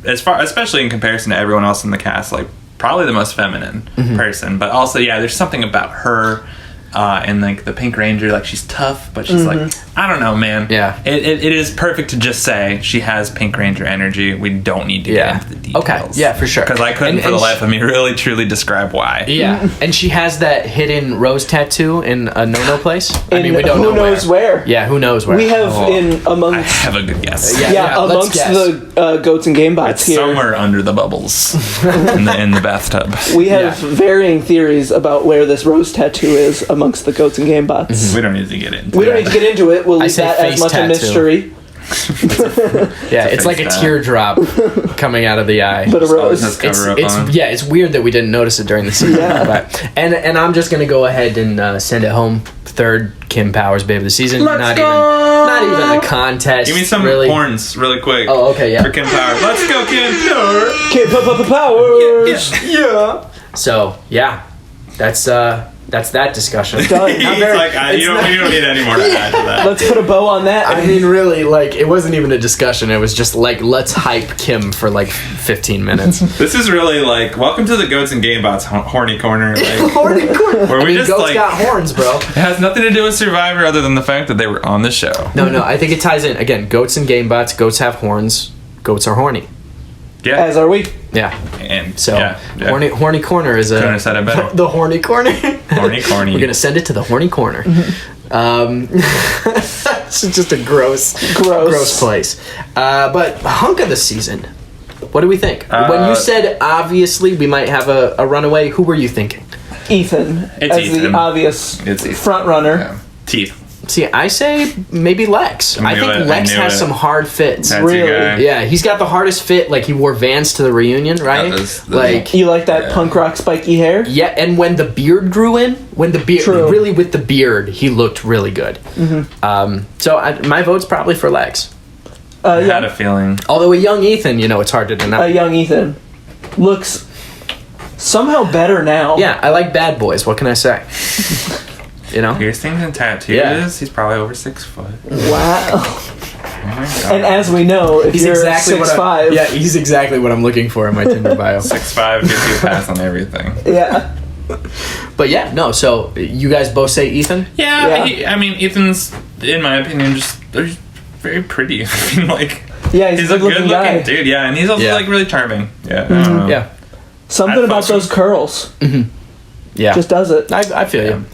especially in comparison to everyone else in the cast, like probably the most feminine person. But also, there's something about her. And like the Pink Ranger, like she's tough, but she's like, I don't know, man. Yeah. It is perfect to just say she has Pink Ranger energy. We don't need to get into the details. Okay. Yeah, for sure. Because I couldn't for the life of me really truly describe why. Yeah, and she has that hidden rose tattoo in a no-no place. I mean, we don't who know knows where. Yeah, who knows where? We have I amongst have a good guess. let's amongst guess. the goats and game bots It's here. somewhere under the bubbles in the bathtub. We have varying theories about where this rose tattoo is amongst the goats and game bots. We don't need to get into We it. don't need to get into it. We'll leave say that as face much a tattoo. mystery. Yeah, it's like a face teardrop coming out of the eye. But a Always rose. has cover up on. It's weird that we didn't notice it during the season. Yeah. But, and I'm just gonna go ahead and send it home. Third Kim Powers babe of the season. Not even a contest. Give me some really. horns really quick. Oh, okay, yeah. For Kim Powers. Let's go, Kim Powers. Powers. Yeah. So yeah, that's That's that discussion. Done. He's Not very- like, you don't need any more to add to that. Let's put a bow on that. I mean, really, like, it wasn't even a discussion. It was just like, let's hype Kim for like 15 minutes. This is really like, welcome to the Goats and Gamebots horny corner. Like, Horny corner. where we just goats like, got horns, bro. it has nothing to do with Survivor other than the fact that they were on the show. No, I think it ties in. Again, goats and gamebots. Goats have horns. Goats are horny. Yeah. As are we. Yeah. And So, yeah. horny corner is a... Couldn't have said it better. The horny corner. Horny corny. We're going to send it to the horny corner. It's just a gross place. But hunk of the season. What do we think? When you said, obviously, we might have a runaway, who were you thinking? Ethan. It's as Ethan. the obvious It's Ethan. front runner. Yeah. Teeth. See, I say maybe Lex. I knew think it. Lex I knew has it. some hard fits. That's Really? your guy. Yeah, he's got the hardest fit. Like, he wore Vans to the reunion, right? That Like... You like that punk rock spiky hair? Yeah, and when the beard grew in, True. really with the beard, he looked really good. Mm-hmm. My vote's probably for Lex. I had a feeling. Although a young Ethan, it's hard to deny. A young Ethan looks somehow better now. Yeah, I like bad boys. What can I say? Piercings and tattoos. Yeah. He's probably over 6 foot. Wow. Oh my God. And as we know, if you're 6'5", Yeah, he's exactly what I'm looking for in my Tinder bio. 6'5" gives you a pass on everything. yeah. But yeah, no. So you guys both say Ethan? Yeah, Yeah. I mean, Ethan's, in my opinion, they're just very pretty. I mean, like, Yeah, he's a good looking dude. Yeah, and he's also like really charming. Yeah, I don't know. Yeah, Something I'd about fuck those curls yeah. just does it. I feel you.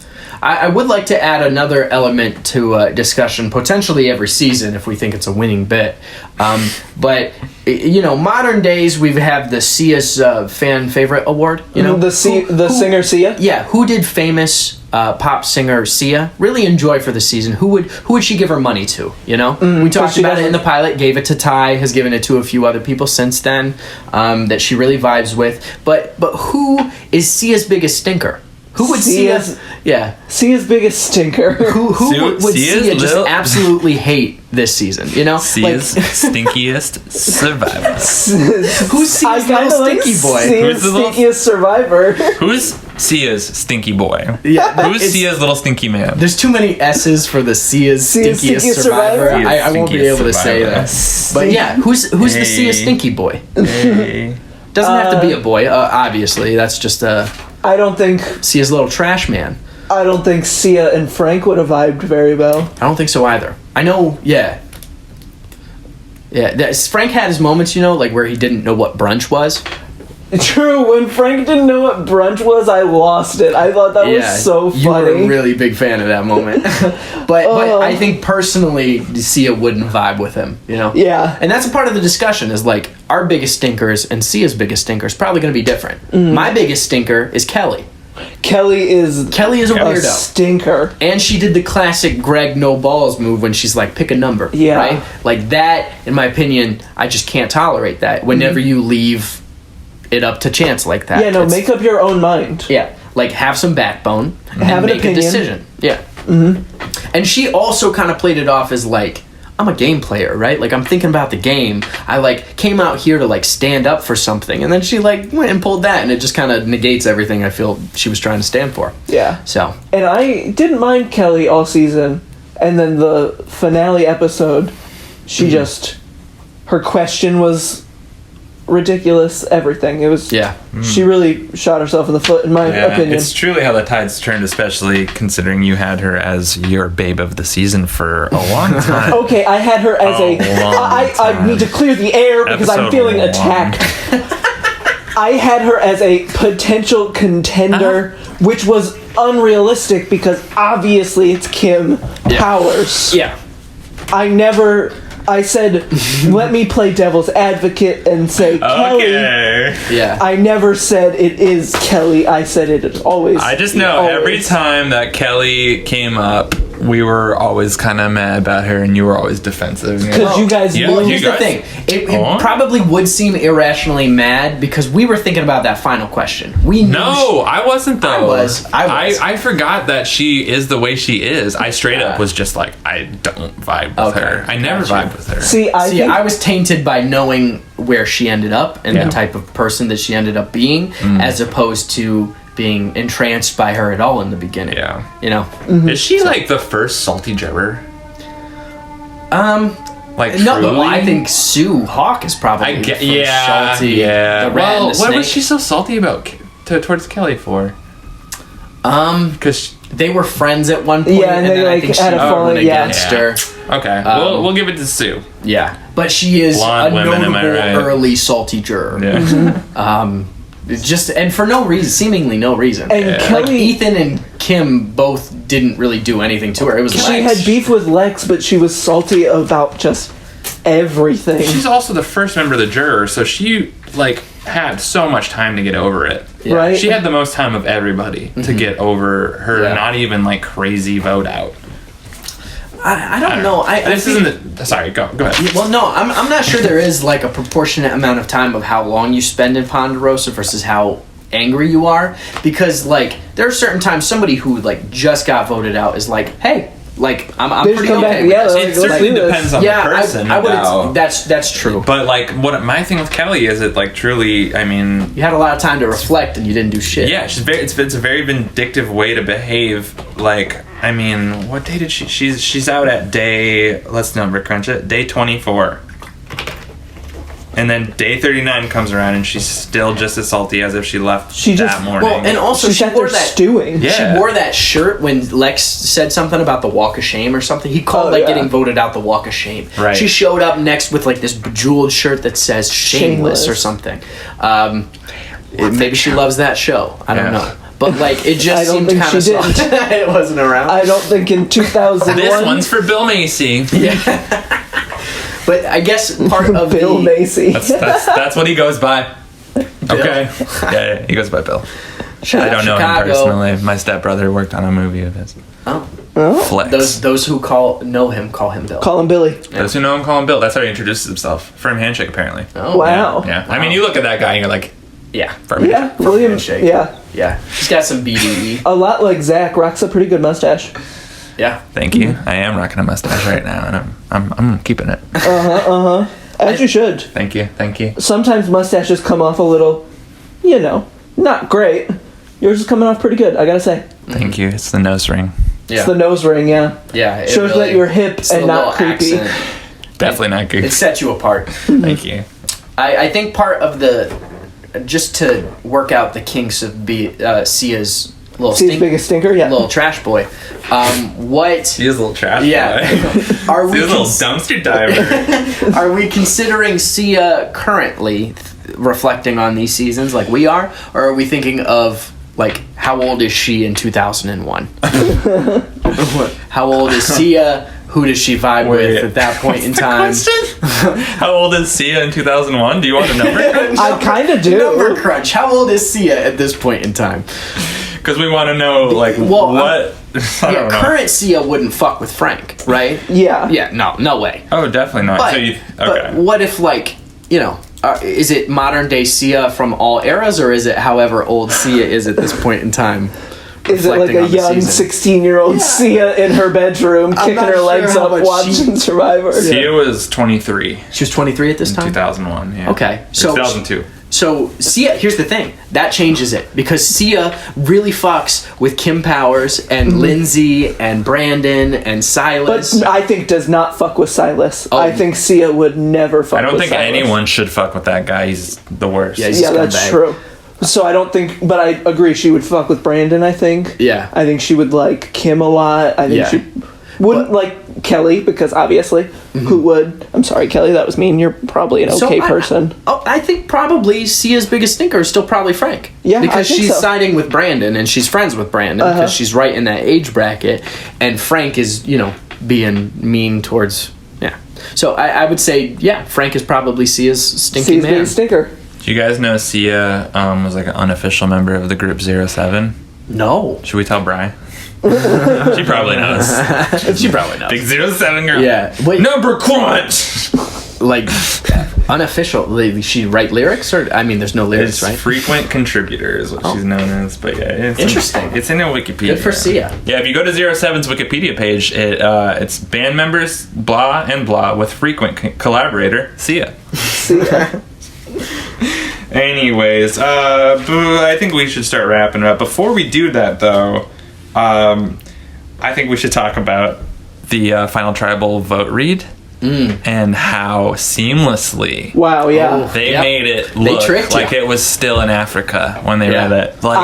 I would like to add another element to discussion, potentially every season if we think it's a winning bit. But modern days we have the Sia's fan favorite award. The singer Sia. Yeah, who did famous pop singer Sia really enjoy for the season? Who would she give her money to? We talked she about it in the doesn't- pilot. Gave it to Ty. Has given it to a few other people since then that she really vibes with. But who is Sia's biggest stinker? Who would Sia's- Yeah. Sia's biggest stinker. Who would Sia's Sia just little- absolutely hate this season? Sia's stinkiest survivor. Who's Sia's little stinky boy? Sia's Who's the little- stinkiest survivor. Who's Sia's stinky boy? Yeah, Who's Sia's little stinky man? There's too many S's for the Sia's Sia's stinkiest stinkiest survivor. survivor? I won't be Stinkiest able to say survivor. that. But yeah, who's the Hey. Sia stinky boy? Hey. Doesn't have to be a boy, obviously. That's just I don't think Sia's little trash man. Sia and Frank would have vibed very well. I don't think so either. I know, yeah. Yeah, Frank had his moments, like where he didn't know what brunch was. True, when Frank didn't know what brunch was, I lost it. I thought that was so funny. You were a really big fan of that moment. but I think personally, Sia wouldn't vibe with him, Yeah. And that's a part of the discussion is like our biggest stinkers and Sia's biggest stinker is probably going to be different. My biggest stinker is Kelly. Kelly is Kelly is a a weirdo. stinker. And she did the classic Greg no balls move when she's like, pick a number. Yeah. Right? Like that, in my opinion, I just can't tolerate that. Whenever you leave it up to chance like that. Yeah, no, It's- make up your own mind. Yeah, like have some backbone and Have an make opinion. a decision. Yeah. And she also kind of played it off as like, I'm a game player, right? Like I'm thinking about the game. I like came out here to like stand up for something, and then she like went and pulled that, and it just kind of negates everything I feel she was trying to stand for. Yeah. So And I didn't mind Kelly all season. And then the finale episode, she just, her question was ridiculous. Everything. It was, yeah, she really shot herself in the foot, in my opinion. It's truly how the tides turned, especially considering you had her as your babe of the season for a long time. Okay, I had her as A long I time. need to clear the air because I'm Episode feeling 1. attacked. I had her as a potential contender, which was unrealistic because obviously it's Kim Powers. yeah. I said, let me play devil's advocate and say Kelly. Okay. Yeah. I never said it is Kelly. I said it is always. I just know always. every time that Kelly came up, we were always kind of mad about her, and you were always defensive. Because you guys Yeah, knew. Well, you here's guys- the thing. It Huh? probably would seem irrationally mad because we were thinking about that final question. We knew No, I wasn't though. I was. I forgot that she is the way she is. I straight up was just like, I don't vibe with Okay, her. I never gotcha. vibed with her. See, I See, think I was tainted by knowing where she ended up and Yeah. the type of person that she ended up being, as opposed to being entranced by her at all in the beginning. Yeah. You know? Is she like the first salty juror? Like No, truly? well, I think Sue Hawk is probably the first salty. Yeah. The rat Well, and the what was snake. she so salty about towards Kelly for? Because They were friends at one point, Yeah, and they, then I like, think she had a falling- went yeah. against her. okay, we'll give it to Sue. Yeah, but she is Blonde a women, am I notable right? early salty juror. Yeah. It's just and for no reason, seemingly no reason. And Like Kelly, Ethan and Kim both didn't really do anything to her. It was she Lex. had beef with Lex, but she was salty about just everything. She's also the first member of the juror, so she like had so much time to get over it. Yeah. Right? She had the most time of everybody to get over her Yeah. not even like crazy vote out. I don't know. I This think, isn't the. Sorry, go ahead. well, no, I'm not sure there is like a proportionate amount of time of how long you spend in Ponderosa versus how angry you are, because like there are certain times somebody who like just got voted out is like, hey, like I'm They just pretty come okay back, with yeah, this. like, It let's certainly do this. depends on Yeah, the person. I would. now. That's true. But like, what my thing with Kelly is, it like truly. I mean, You had a lot of time to reflect and you didn't do shit. yeah, it's a very vindictive way to behave. Like, I mean, what day did she's out at day, let's number crunch it, day 24. And then day 39 comes around and she's still just as salty as if she left She that just- morning. Well, and also She she sat wore there that. stewing. Yeah. She wore that shirt when Lex said something about the walk of shame or something. He called Oh, like yeah. getting voted out the walk of shame. Right. She showed up next with like this bejeweled shirt that says shameless, Shameless. or something. Maybe she loves that show. I don't Yeah. know. But like it I just don't seemed think kind of she did. soft. It wasn't around. I don't think in 2001. this one's for Bill Macy. But I guess part of Bill the Macy. That's what he goes by. Okay. Yeah, he goes by Bill. I don't know him personally. My stepbrother worked on a movie of his. Oh. Flex. Those who know him call him Bill. Call him Billy. Those who know him call him Bill. That's how he introduces himself. Firm handshake, apparently. Oh, Wow. Yeah. I mean, you look at that guy and you're like, Yeah. firm Yeah, handshake. William. handshake. Yeah, Yeah. He's got some BDE. a lot like Zach. Rocks a pretty good mustache. Yeah. Thank you. I am rocking a mustache right now, and I'm keeping it. As you should. Thank you. Thank you. Sometimes mustaches come off a little, not great. Yours is coming off pretty good, I gotta say. Thank you. It's the nose ring. Yeah. It's the nose ring, yeah. Yeah. it Shows really- that you're hip it's the and not little creepy. accent. Definitely not good. It sets you apart. Thank you. I think part of the just to work out the kinks of Sia's little See his biggest stinker? Yeah. little trash boy. What He is a little trash Yeah. boy. are we He's a little dumpster diver. are we considering Sia currently reflecting on these seasons like we are, or are we thinking of like how old is she in 2001? How old is Sia? Who does she vibe Wait. with at that point in time? How old is Sia in 2001? Do you want a number? I kind of Number do. crunch. How old is Sia at this point in time? Because we want to know, like, Well, what. I Yeah, don't know. current Sia wouldn't fuck with Frank, right? Yeah. Yeah, no way. Oh, definitely not. But, So you, but okay. what if, like, is it modern day Sia from all eras, or is it however old Sia is at this point in time? Is it like reflecting a on the young season? 16-year-old Sia in her bedroom, kicking not her sure legs how up, much watching Survivor? Sia was 23 She was 23 at this in time? 2001. Yeah. Okay, Or so 2002. So Sia, here's the thing, that changes it because Sia really fucks with Kim Powers and Lindsay and Brandon and But Silas. I think does not fuck with Silas. Oh. I think Sia would never fuck I don't with think Silas. anyone should fuck with that guy. He's the worst. Yeah, he's Yeah, a that's scumbag. true. So I don't think, but I agree she would fuck with Brandon, I think. Yeah. I think she would like Kim a lot. I think Yeah. she wouldn't like Kelly because obviously, who would? I'm sorry, Kelly, that was mean. You're probably an okay person. I think probably Sia's biggest stinker is still probably Frank. Yeah, I because think she's so. siding with Brandon and she's friends with Brandon because she's right in that age bracket, and Frank is being mean towards So I would say Frank is probably Sia's stinky Sia's man. biggest stinker. Do you guys know Sia was like an unofficial member of the group 07? No, Should we tell Bri? She probably knows. she probably knows. Big 07 girl. Yeah, wait, Number crunch. like unofficial. Like, she write lyrics, or I mean, there's no lyrics, It's right? frequent contributor is what she's known as. But yeah, it's Interesting. It's in the Wikipedia. Good for Sia. Yeah, if you go to 07's Wikipedia page, it's band members blah and blah with frequent collaborator Sia. Sia. Anyways, I think we should start wrapping it up. Before we do that, though, I think we should talk about the final tribal vote read and how seamlessly Wow, yeah. they Yep. made it They look tricked like ya. it was still in Africa when they Yeah. read it. Like,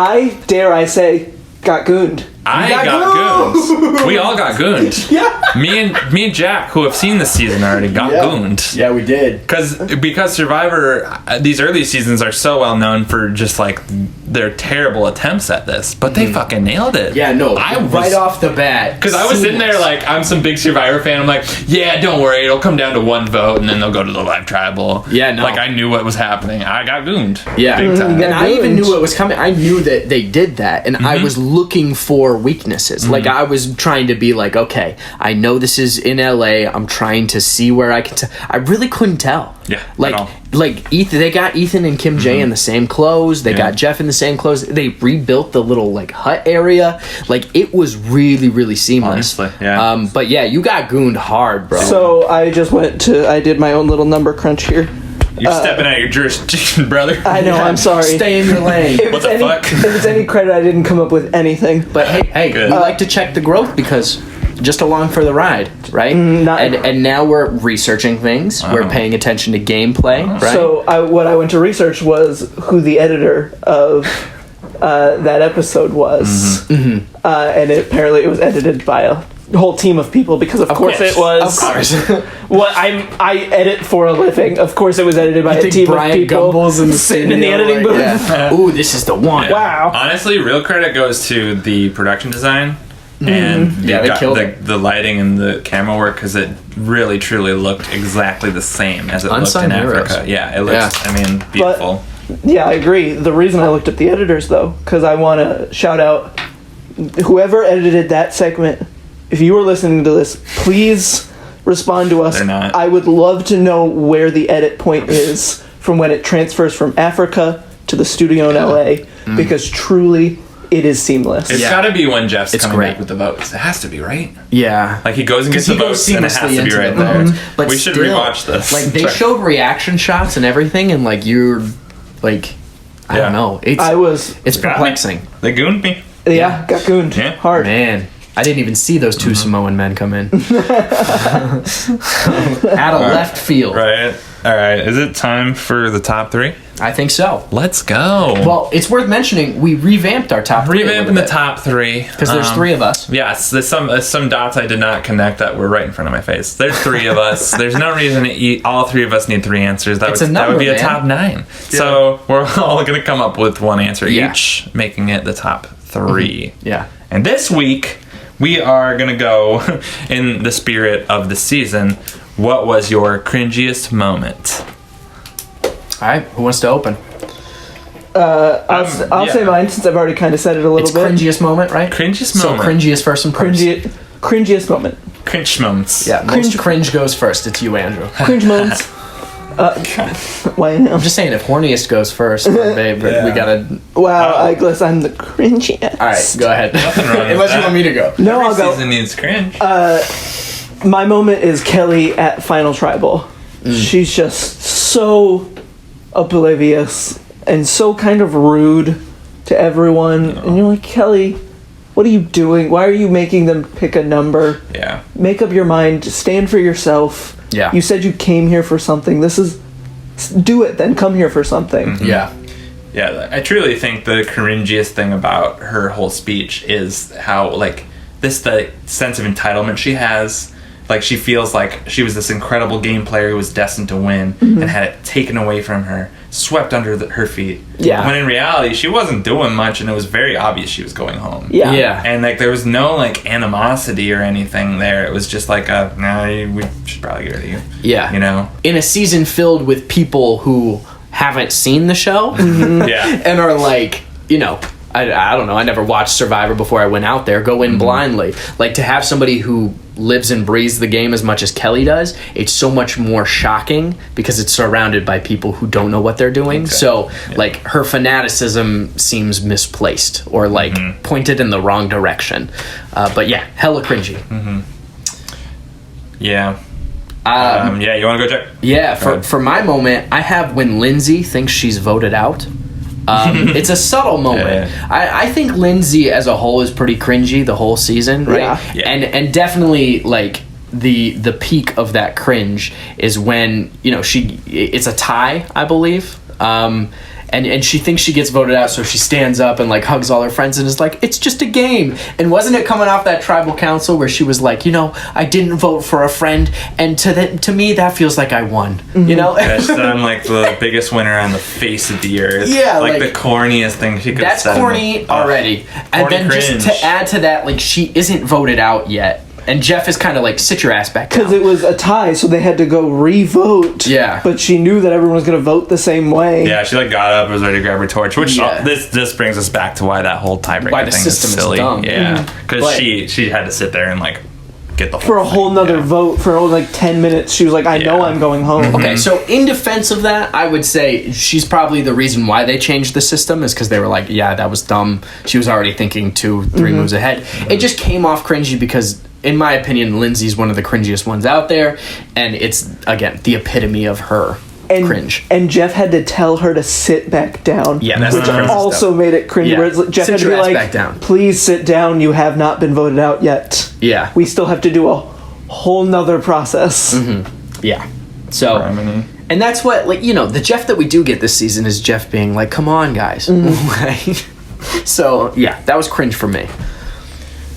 I say, got gooned. I got got gooned. We all got gooned. Yeah. Me and Jack, who have seen this season already, got gooned. Yeah, we did. Because Survivor, these early seasons are so well known for just like their terrible attempts at this, but they fucking nailed it. Yeah, no, I was, right off the bat. because I was sitting there like, I'm some big Survivor fan. I'm like, yeah, don't worry, it'll come down to one vote, and then they'll go to the live tribal. Yeah, no. Like I knew what was happening. I got gooned. Yeah, big time. and I even knew it was coming. I knew that they did that, and I was looking for weaknesses. Like I was trying to be like, okay, I know this is in LA. I'm trying to see where I can. I really couldn't tell. Yeah, like at all. like Ethan. They got Ethan and Kim J in the same clothes. They got Jeff in the same clothes. They rebuilt the little like hut area. Like it was really seamless. Honestly, yeah. But yeah, you got gooned hard, bro. So I just I did my own little number crunch here. You're stepping out of your jurisdiction, brother. I know, I'm sorry. Stay in your lane. If What it's the any, fuck? If it's any credit, I didn't come up with anything. But hey, Good. we like to check the growth because just along for the ride, right? not- and now we're researching things. We're paying attention to gameplay, right? So what I went to research was who the editor of that episode was, and apparently it was edited by a whole team of people because of course course. it was. Of course. What I edit for a living. Of course it was edited by a think team Brian of people Gumbel's in the sitting in the studio, editing like, booth. yeah. Ooh, this is the one. Wow. Honestly, real credit goes to the production design and Yeah, they killed it. the lighting and the camera work because it really truly looked exactly the same as it Unsung looked in heroes. Africa. Yeah, it looks. Yeah. I mean, beautiful. Yeah, I agree. The reason I looked at the editors, though, because I want to shout out whoever edited that segment. If you were listening to this, please respond to us. They're not. I would love to know where the edit point is from when it transfers from Africa to the studio in LA, because truly, it is seamless. It's Yeah. got to be when Jeff's It's coming great. back with the votes. It has to be, right? Yeah. Like he goes and gets the he goes votes, and it has seamlessly to be into right the there. votes. But we should still, rewatch this. Like they Sorry. showed reaction shots and everything, and like you're, like, I Yeah. don't know. It's it's Got me. perplexing. They gooned me. Yeah, got gooned Yeah. hard. Man, I didn't even see those two Samoan men come in. Out of left field. Right. All right. Is it time for the top three? I think so. Let's go. Well, it's worth mentioning we revamped our top three. Revamping the top three because there's three of us. Yes, there's some dots I did not connect that were right in front of my face. There's three of us. There's no reason to eat. All three of us need three answers. That It's a would number, be a man. top 9. So we're all gonna come up with one answer Yeah. each, making it the top 3. Yeah. And this week we are gonna go in the spirit of the season. What was your cringiest moment? All right. Who wants to open? I'll yeah. say mine since I've already kind of said it a little It's bit. cringiest moment, right? Cringiest So moment. cringiest first and first. Cringiest moment. Cringe moments. Yeah. Most cringe goes first. It's you, Andrew. Cringe moments. Why now? I'm just saying, if horniest goes first, babe, we gotta. Wow, I guess I'm the cringiest. All right, go ahead. Nothing wrong with Unless you that. want me to go. No, Every I'll go. season needs cringe. My moment is Kelly at Final Tribal. She's just so oblivious and so kind of rude to everyone. And you're like, Kelly, what are you doing? Why are you making them pick a number? Yeah. Make up your mind. Stand for yourself. Yeah. You said you came here for something. Do it then. Come here for something. Yeah. Yeah, I truly think the cringiest thing about her whole speech is how, like, the sense of entitlement she has. Like, she feels like she was this incredible game player who was destined to win and had it taken away from her, swept under her feet. Yeah. When in reality, she wasn't doing much, and it was very obvious she was going home. Yeah. Yeah. And, like, there was no, like, animosity or anything there. It was just like, nah, we should probably get rid of you. Yeah. You know? In a season filled with people who haven't seen the show Yeah. and are like, you know, I don't know. I never watched Survivor before I went out there. Go in blindly. Like, to have somebody who lives and breathes the game as much as Kelly does, it's so much more shocking because it's surrounded by people who don't know what they're doing. Exactly. So, like, her fanaticism seems misplaced or, like, pointed in the wrong direction. But yeah, hella cringy. Yeah. Yeah, you want to go check? Yeah, for my moment, I have when Lindsay thinks she's voted out. It's a subtle moment. Yeah. I think Lindsay as a whole is pretty cringy the whole season, right? Yeah. And definitely like the peak of that cringe is when it's a tie, I believe. And she thinks she gets voted out, so she stands up and like hugs all her friends and is like, "It's just a game." And wasn't it coming off that tribal council where she was like, "I didn't vote for a friend, and to me that feels like I won." Yeah, she's done like the biggest winner on the face of the earth. Yeah, like the corniest thing she could. That's corny already. And corny then cringe. just to add to that, like she isn't voted out yet. And Jeff is kind of like, sit your ass back down. Because it was a tie, so they had to go re-vote. Yeah. But she knew that everyone was going to vote the same way. Yeah, she like got up, was ready to grab her torch. Which this brings us back to why that whole tiebreaker Why the thing system is is silly. dumb. Yeah, because But- she had to sit there and like get the whole For a thing. whole nother Yeah. vote, for like 10 minutes, she was like, I know Yeah. I'm going home. Okay, so in defense of that, I would say she's probably the reason why they changed the system is because they were like, yeah, that was dumb. She was already thinking 2-3 moves ahead. It just came off cringy because, in my opinion, Lindsay's one of the cringiest ones out there, and it's, again, the epitome of her cringe. And Jeff had to tell her to sit back down. Yeah, that's which the cringe also stuff. made it cringy. Yeah. Where it's like, Jeff Sit had to your be ass like, back down. please sit down. You have not been voted out yet. Yeah. We still have to do a whole nother process. Yeah. So, Harmony. and that's what, like, the Jeff that we do get this season is Jeff being like, come on, guys. Right? So, yeah, that was cringe for me.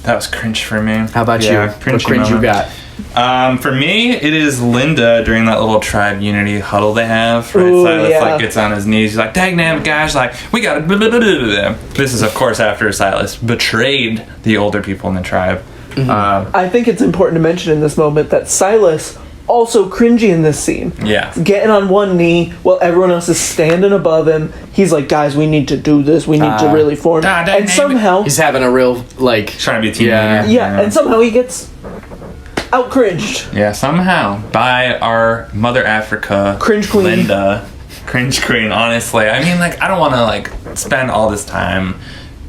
That was cringe for me. How about you? What cringy cringe you moment. got? For me, it is Linda during that little tribe unity huddle they have. Right? Ooh, Silas yeah. like gets on his knees. He's like, "Dang, damn, guys! Like, we got to." This is, of course, after Silas betrayed the older people in the tribe. I think it's important to mention in this moment that Silas also cringy in this scene. Yeah. Getting on one knee while everyone else is standing above him. He's like, guys, we need to do this. We need to really form. dang, And dang, somehow, He's having a real, like... Trying to be a team Yeah. leader. yeah, and somehow he gets out cringed. Yeah, somehow by our Mother Africa Cringe queen. Linda, cringe queen. Honestly, I mean, like, I don't want to like spend all this time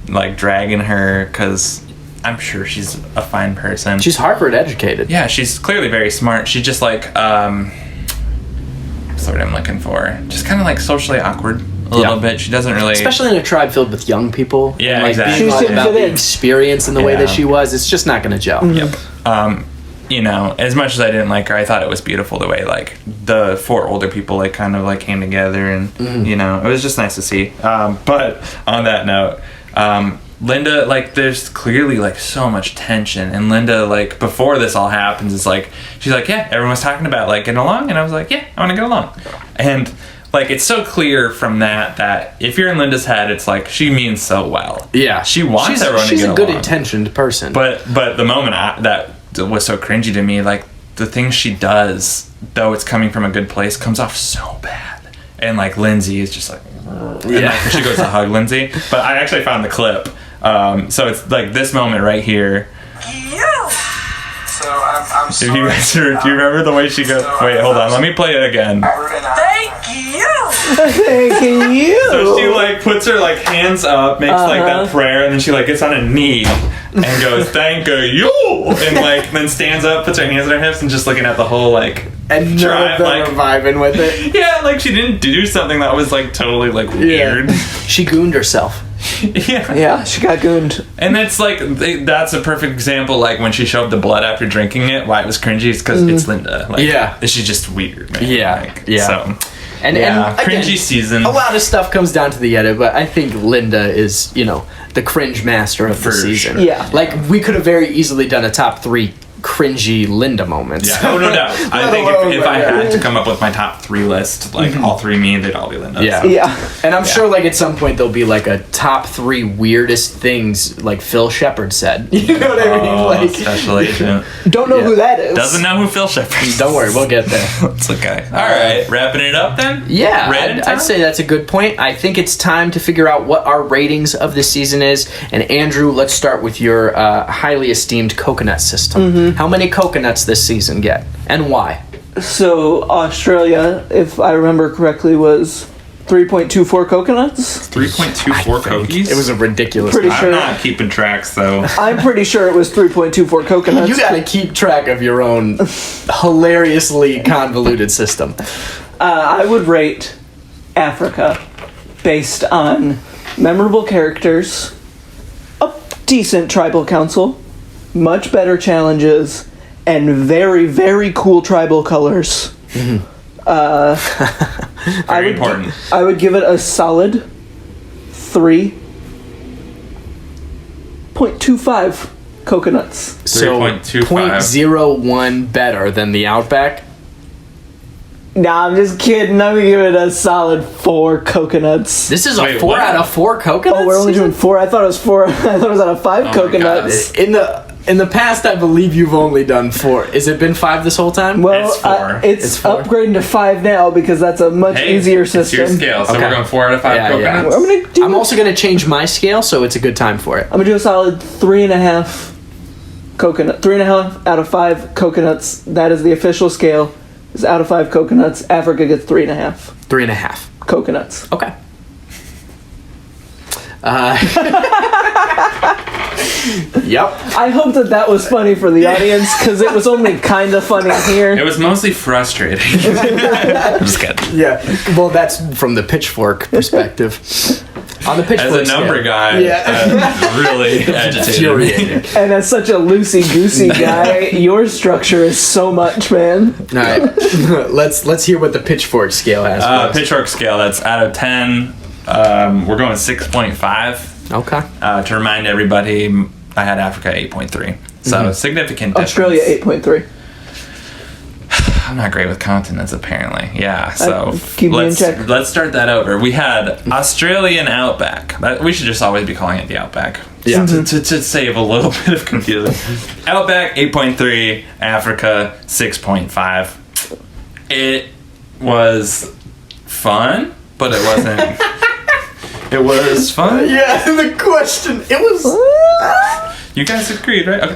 like dragging her because I'm sure she's a fine person. She's Harvard educated. Yeah, she's clearly very smart. She just like what's the word I'm looking for? Just kind of like socially awkward a little bit. She doesn't really, Especially in a tribe filled with young people. Yeah, and, like, exactly. being She all didn't about fit the in. experience and the way Yeah. that she was, it's just not going to gel. Yep. As much as I didn't like her, I thought it was beautiful the way like the 4 older people like kind of like came together and it was just nice to see. But on that note, Linda, like, there's clearly like so much tension, and Linda, like, before this all happens, is like, she's like, yeah, everyone's talking about like getting along, and I was like, yeah, I want to get along, and like it's so clear from that if you're in Linda's head, it's like she means so well. Yeah. she wants everyone to She's get a good along. intentioned person. But the moment that was so cringy to me, like the things she does, though it's coming from a good place, comes off so bad. And like Lindsay is just like, and like, she goes to hug Lindsay. But I actually found the clip. So it's like this moment right here. So I'm Do you remember the way she goes? Wait, hold on. Let me play it again. Thank you. Thank you. So she like puts her like hands up, makes like that prayer, and then she like gets on a knee and goes, "Thank you," and like then stands up, puts her hands on her hips, and just looking at the whole like and tribe, like vibing with it. yeah, like she didn't do something that was like totally like weird. She gooned herself. Yeah. Yeah, she got gooned. And it's like that's a perfect example. Like when she showed the blood after drinking it, why it was cringy is because it's Linda. Like, Yeah. she's just weird. Man. Yeah, Like, yeah. So And, yeah, and again, cringy season. a lot of stuff comes down to the edit, but I think Linda is, the cringe master of the For season. sure. Yeah. Like, we could have very easily done a top 3 cringy Linda moments. Yeah, oh no doubt. I think if I had to come up with my top 3 list, like all 3 me, they'd all be Linda. Yeah. So. Yeah. And I'm sure, like, at some point there'll be, like, a top 3 weirdest things, like Phil Shepard said. You know what I mean? Oh, Like, special agent. Don't know who that is. Doesn't know who Phil Shepard is. don't worry, we'll get there. It's okay. All right, wrapping it up then? Yeah, Rating time? I'd say that's a good point. I think it's time to figure out what our ratings of this season is. And Andrew, let's start with your highly esteemed coconut system. How many coconuts this season get, and why? So Australia, if I remember correctly, was 3.24 coconuts. 3.24 cookies. It was a ridiculous. Pretty I'm sure. not keeping tracks though. I'm pretty sure it was 3.24 coconuts. You gotta keep track of your own hilariously convoluted system. I would rate Africa based on memorable characters, a decent tribal council, much better challenges, and very, very cool tribal colors. Very important. I would give it a solid 3.25 coconuts. So 3.25. 0.01 better than the Outback. Nah, I'm just kidding. I'm gonna give it a solid 4 coconuts. This is a Wait, 4 what? out of 4 coconuts. Oh, we're only doing 4. I thought it was 4. I thought it was out of 5 my coconuts. In the past, I believe you've only done 4. Has it been 5 this whole time? Well, It's 4. It's 4? upgrading to 5 now because that's a much Hey, easier it's your system. scale, so Okay. we're going 4 out of 5 Yeah, yeah. coconuts. I'm gonna do. I'm also gonna change my scale, so it's a good time for it. I'm gonna do a solid 3.5 coconut. 3.5 out of 5 coconuts. That is the official scale. Is out of 5 coconuts. Africa gets 3.5 3.5. coconuts. Okay. Yep. I hope that was funny for the audience because it was only kind of funny It here. was mostly frustrating. I'm just kidding. Yeah. Well, that's from the pitchfork perspective. On the pitchfork As a number scale. guy, Yeah. I'm really agitated. Infuriating. And as such a loosey goosey guy, your structure is so much, man. All right. let's hear what the pitchfork scale has. for us. Pitchfork scale, that's out of 10. We're going 6.5. Okay. To remind everybody, I had Africa 8.3. So significant difference. Australia 8.3. I'm not great with continents, apparently. Yeah, so keep me in check. let's start that over. We had Australian Outback. We should just always be calling it the Outback. Yeah. To save a little bit of confusion. Outback 8.3, Africa 6.5. It was fun, but it wasn't. It was fun. Yeah, the question. It was. You guys agreed, right? Okay.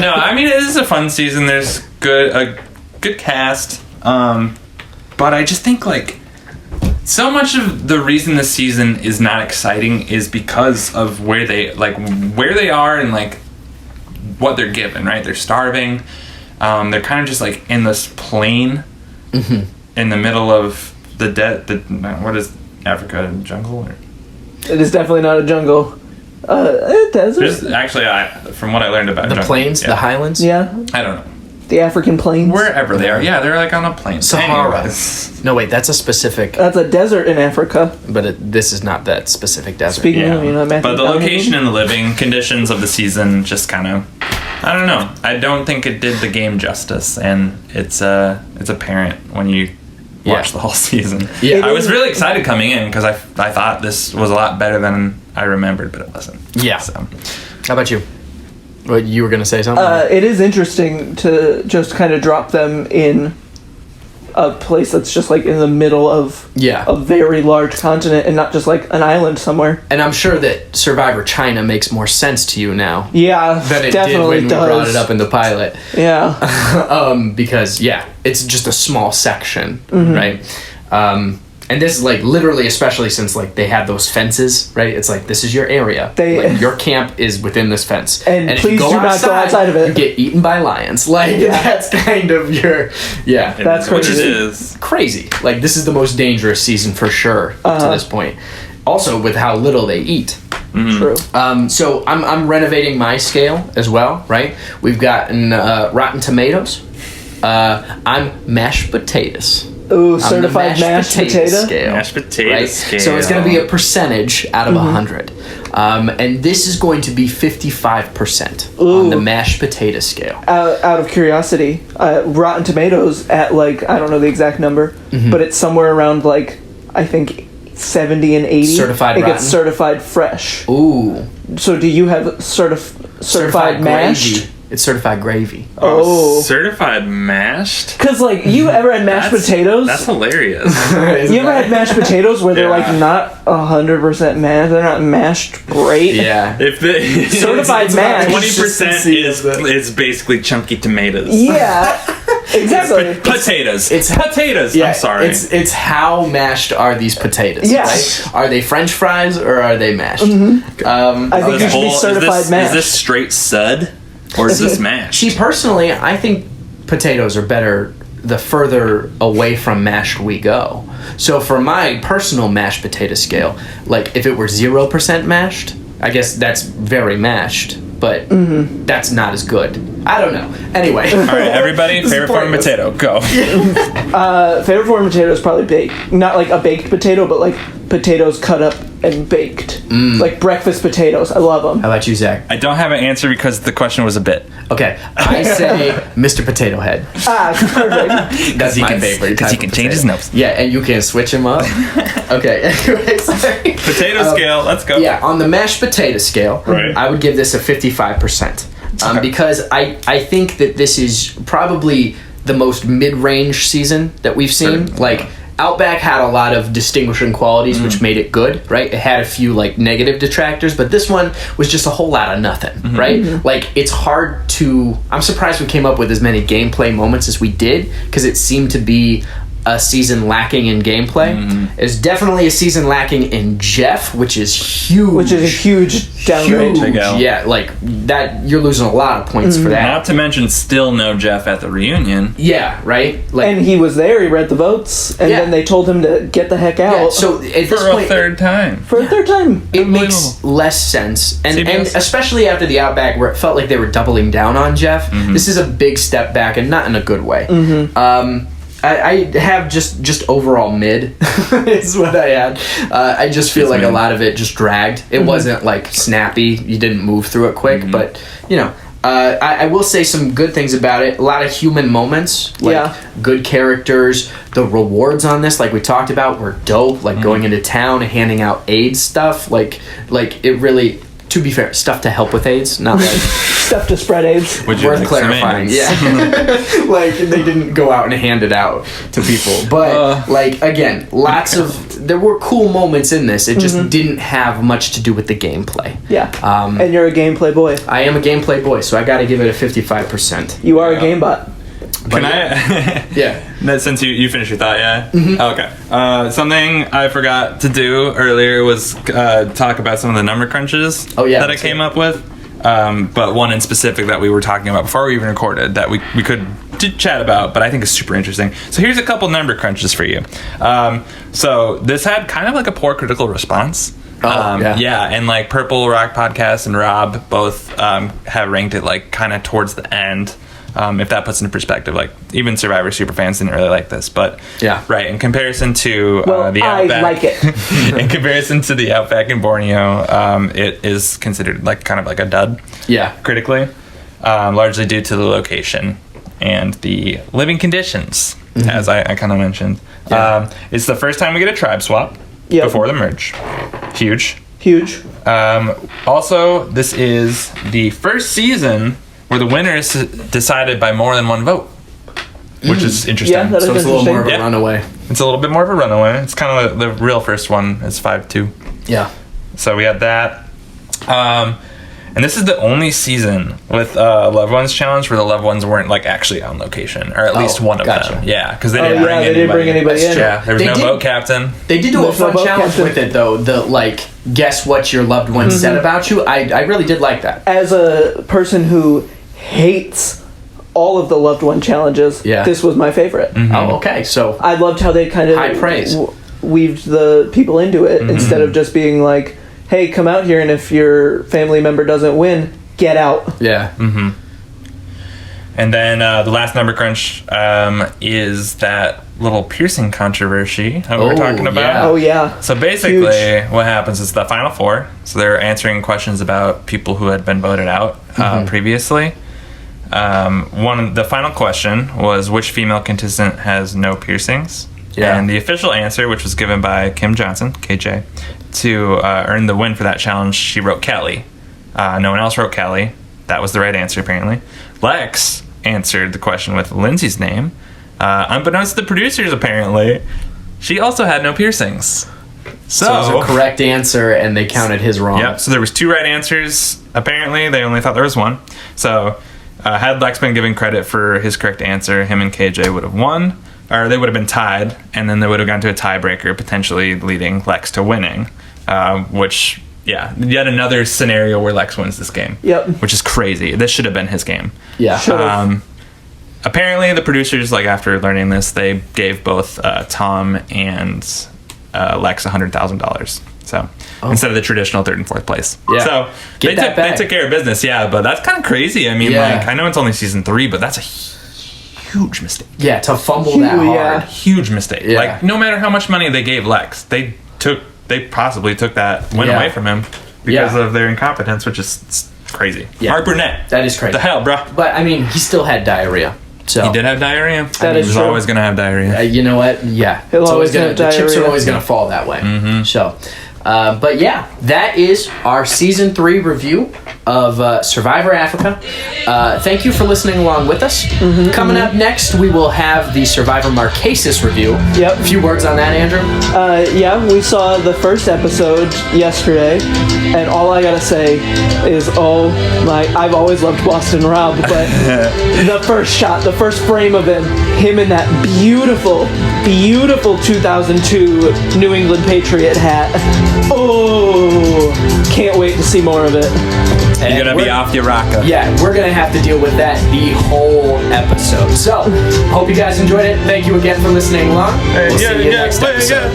No, I mean it is a fun season. There's a good cast, but I just think like so much of the reason this season is not exciting is because of where they are and like what they're given. Right, they're starving. They're kind of just like in this plain in the middle of the what is Africa, jungle? Or? It is definitely not a jungle. A desert. There's actually, from what I learned about The jungle, plains, yeah. the highlands. Yeah, I don't know. the African plains. Wherever they are, yeah, they're like on a plain. Sahara. Anyways. No, wait, that's a specific. That's a desert in Africa. But this is not that specific desert. Speaking Yeah, of, Matthew but the McConaughey. location and the living conditions of the season just kind of, I don't know. I don't think it did the game justice, and it's apparent when you watch the whole season. Yeah. I was really excited coming in because I thought this was a lot better than I remembered, but it wasn't. Yeah. So. How about you? What, you were gonna say something? It is interesting to just kind of drop them in a place that's just like in the middle of Yeah. a very large continent and not just like an island somewhere. And I'm sure that Survivor China makes more sense to you now Yeah, than it definitely did when we does. brought it up in the pilot. Yeah, Because it's just a small section, Mm-hmm. right? And this is like literally, especially since like they have those fences, right? It's like this is your area. Like, your camp is within this fence, And if please you go do not go outside of it. You get eaten by lions. Like that's kind of your That's Which crazy. it is. crazy. Like this is the most dangerous season for sure up to this point. Also with how little they eat. true. So I'm renovating my scale as well, right? We've gotten Rotten Tomatoes. I'm mashed potatoes. Ooh, I'm the certified mashed potato. scale. Mashed potato right? scale. So it's going to be a percentage out of 100. And this is going to be 55% on the mashed potato scale. Out of curiosity, Rotten Tomatoes at like I don't know the exact number, Mm-hmm. but it's somewhere around like I think 70 and 80. Certified It rotten? gets certified fresh. Ooh. So do you have certified mashed? gravy. It's certified gravy. Oh. Certified mashed? Because, like, you ever had mashed potatoes? That's hilarious. You ever had mashed potatoes where they're, Yeah. like, not 100% mashed? They're not mashed great? Yeah. If Certified mashed. 20% is basically chunky tomatoes. Yeah. Exactly. Potatoes. It's- potatoes. Yeah, I'm sorry. It's how mashed are these potatoes? Yeah. Right? Are they French fries or are they mashed? I think you This should be whole- certified is mashed. this straight sud or is this mashed? See, personally, I think potatoes are better the further away from mashed we go. So for my personal mashed potato scale, like if it were 0% mashed, I guess that's very mashed, but that's not as good. I don't know. Anyway. All right, everybody, This is favorite form of pointless. potato, go. Favorite form of potato is probably baked. Not like a baked potato, but like potatoes cut up and baked. Like breakfast potatoes. I love them. How about you, Zach? I don't have an answer because the question was a bit. Okay, I say Mr. Potato Head. Perfect. That's my favorite. Because he type can of change his potato. nose. Yeah, and you can switch him up. Okay, anyway, sorry. Potato scale, let's go. Yeah, on the mashed potato scale, Right. I would give this a 55%. Okay. Because I think that this is probably the most mid-range season that we've seen. Sure. Like, Outback had a lot of distinguishing qualities, which made it good, right? It had a few, like, negative detractors, but this one was just a whole lot of nothing, right? Like, it's hard to... I'm surprised we came up with as many gameplay moments as we did, because it seemed to be a season lacking in gameplay. It's definitely a season lacking in Jeff, which is huge. Which is a huge downgrade. Big L. Yeah, like that. You're losing a lot of points for that. Not to mention, still no Jeff at the reunion. Yeah, right. Like, And he was there, he read the votes, and Yeah. then they told him to get the heck out. yeah, so at this For a point, third time. for a third time. it makes less sense, and CBS. especially after the Outback, where it felt like they were doubling down on Jeff. This is a big step back, and not in a good way. I have just overall mid is what I had. I just feel like a lot of it just dragged. It wasn't like snappy. You didn't move through it quick, but you know. I will say some good things about it. A lot of human moments, like Yeah. good characters. The rewards on this, like we talked about, were dope. Like going into town and handing out AIDS stuff. Like it really. To be fair, stuff to help with AIDS, not like Stuff to spread AIDS. Would you worth like some clarifying. AIDS? Yeah, like they didn't go out and hand it out to people. But like again, lots of there were cool moments in this. It just didn't have much to do with the gameplay. Yeah. And you're a gameplay boy. I am a gameplay boy, so I got to give it a 55%. You are a game bot. Can I? Yeah. No, since you finished your thought, yeah? Okay. Something I forgot to do earlier was talk about some of the number crunches Oh, yeah, that I that's came up with. But one in specific that we were talking about before we even recorded that we could chat about, but I think is super interesting. So here's a couple number crunches for you. So this had kind of like a poor critical response. Yeah. And like Purple Rock Podcast and Rob both have ranked it like kind of towards the end. If that puts into perspective, like even Survivor superfans didn't really like this, but Yeah. right in comparison to Well, the I Outback, like it. in comparison to the Outback in Borneo, it is considered like kind of like a dud Yeah. critically, largely due to the location and the living conditions, as I kind of mentioned. Yeah. It's the first time we get a tribe swap Yep. before the merge. Huge. Huge. Also, this is the first season where the winner is decided by more than one vote, which is interesting. Yeah, that is So it's a little more of a Yeah. runaway. It's a little bit more of a runaway. It's kind of the real first one is 5-2. Yeah. So we had that. And this is the only season with Loved Ones Challenge where the loved ones weren't like actually on location, or at least one of gotcha. them. Yeah, because they Oh, didn't yeah, bring they anybody. didn't bring anybody in. Yeah, there was They no did- boat captain. They did do a There's no fun boat challenge captain. with it though. The like, guess what your loved one said about you. I really did like that. As a person who hates all of the loved one challenges, Yeah. this was my favorite. Oh, okay. So I loved how they kind of High praise. weaved the people into it instead of just being like, hey, come out here and if your family member doesn't win, get out. yeah. And then the last number crunch is that little piercing controversy that we were Oh, talking about. yeah. Oh, yeah. So basically, what happens is the final four. So they're answering questions about people who had been voted out previously. The final question was which female contestant has no piercings. Yeah. And the official answer, which was given by Kim Johnson, KJ, to earn the win for that challenge, she wrote Kelly. No one else wrote Kelly. That was the right answer, apparently. Lex answered the question with Lindsay's name. Unbeknownst to the producers, apparently, she also had no piercings. So it was a correct answer, and they counted his wrong. Yep. So there was two right answers. Apparently, they only thought there was one. So Had Lex been given credit for his correct answer, him and KJ would have won, or they would have been tied, and then they would have gone to a tiebreaker, potentially leading Lex to winning. Which, yeah, yet another scenario where Lex wins this game. Yep. Which is crazy. This should have been his game. Yeah. Apparently, the producers, like after learning this, they gave both Tom and Lex $100,000. So instead of the traditional third and fourth place. Yeah. So they took care of business. Yeah, but that's kind of crazy. I mean, like I know it's only season 3, but that's a huge mistake. Yeah, to fumble that hard. Huge mistake. Yeah. Like no matter how much money they gave Lex, they possibly took that win away from him because of their incompetence, which is crazy. Yeah. Mark Burnett. That is crazy. The hell, bro. But I mean, he still had diarrhea. So he did have diarrhea. That is he was true. always going to have diarrhea. You know what? Yeah, He'll always have the chips are diarrhea. always going to fall that way. Mm-hmm. So, but yeah, that is our season 3 review of Survivor Africa. Thank you for listening along with us. Coming up next, we will have the Survivor Marquesas review. Yep. A few words on that, Andrew. Yeah, we saw the first episode yesterday, and all I gotta say is, I've always loved Boston Rob, but the first shot, the first frame of him in that beautiful 2002 New England Patriot hat. Oh, can't wait to see more of it. You're going to be off your rocker. Yeah, we're going to have to deal with that the whole episode. So, hope you guys enjoyed it. Thank you again for listening along. We'll see you next episode.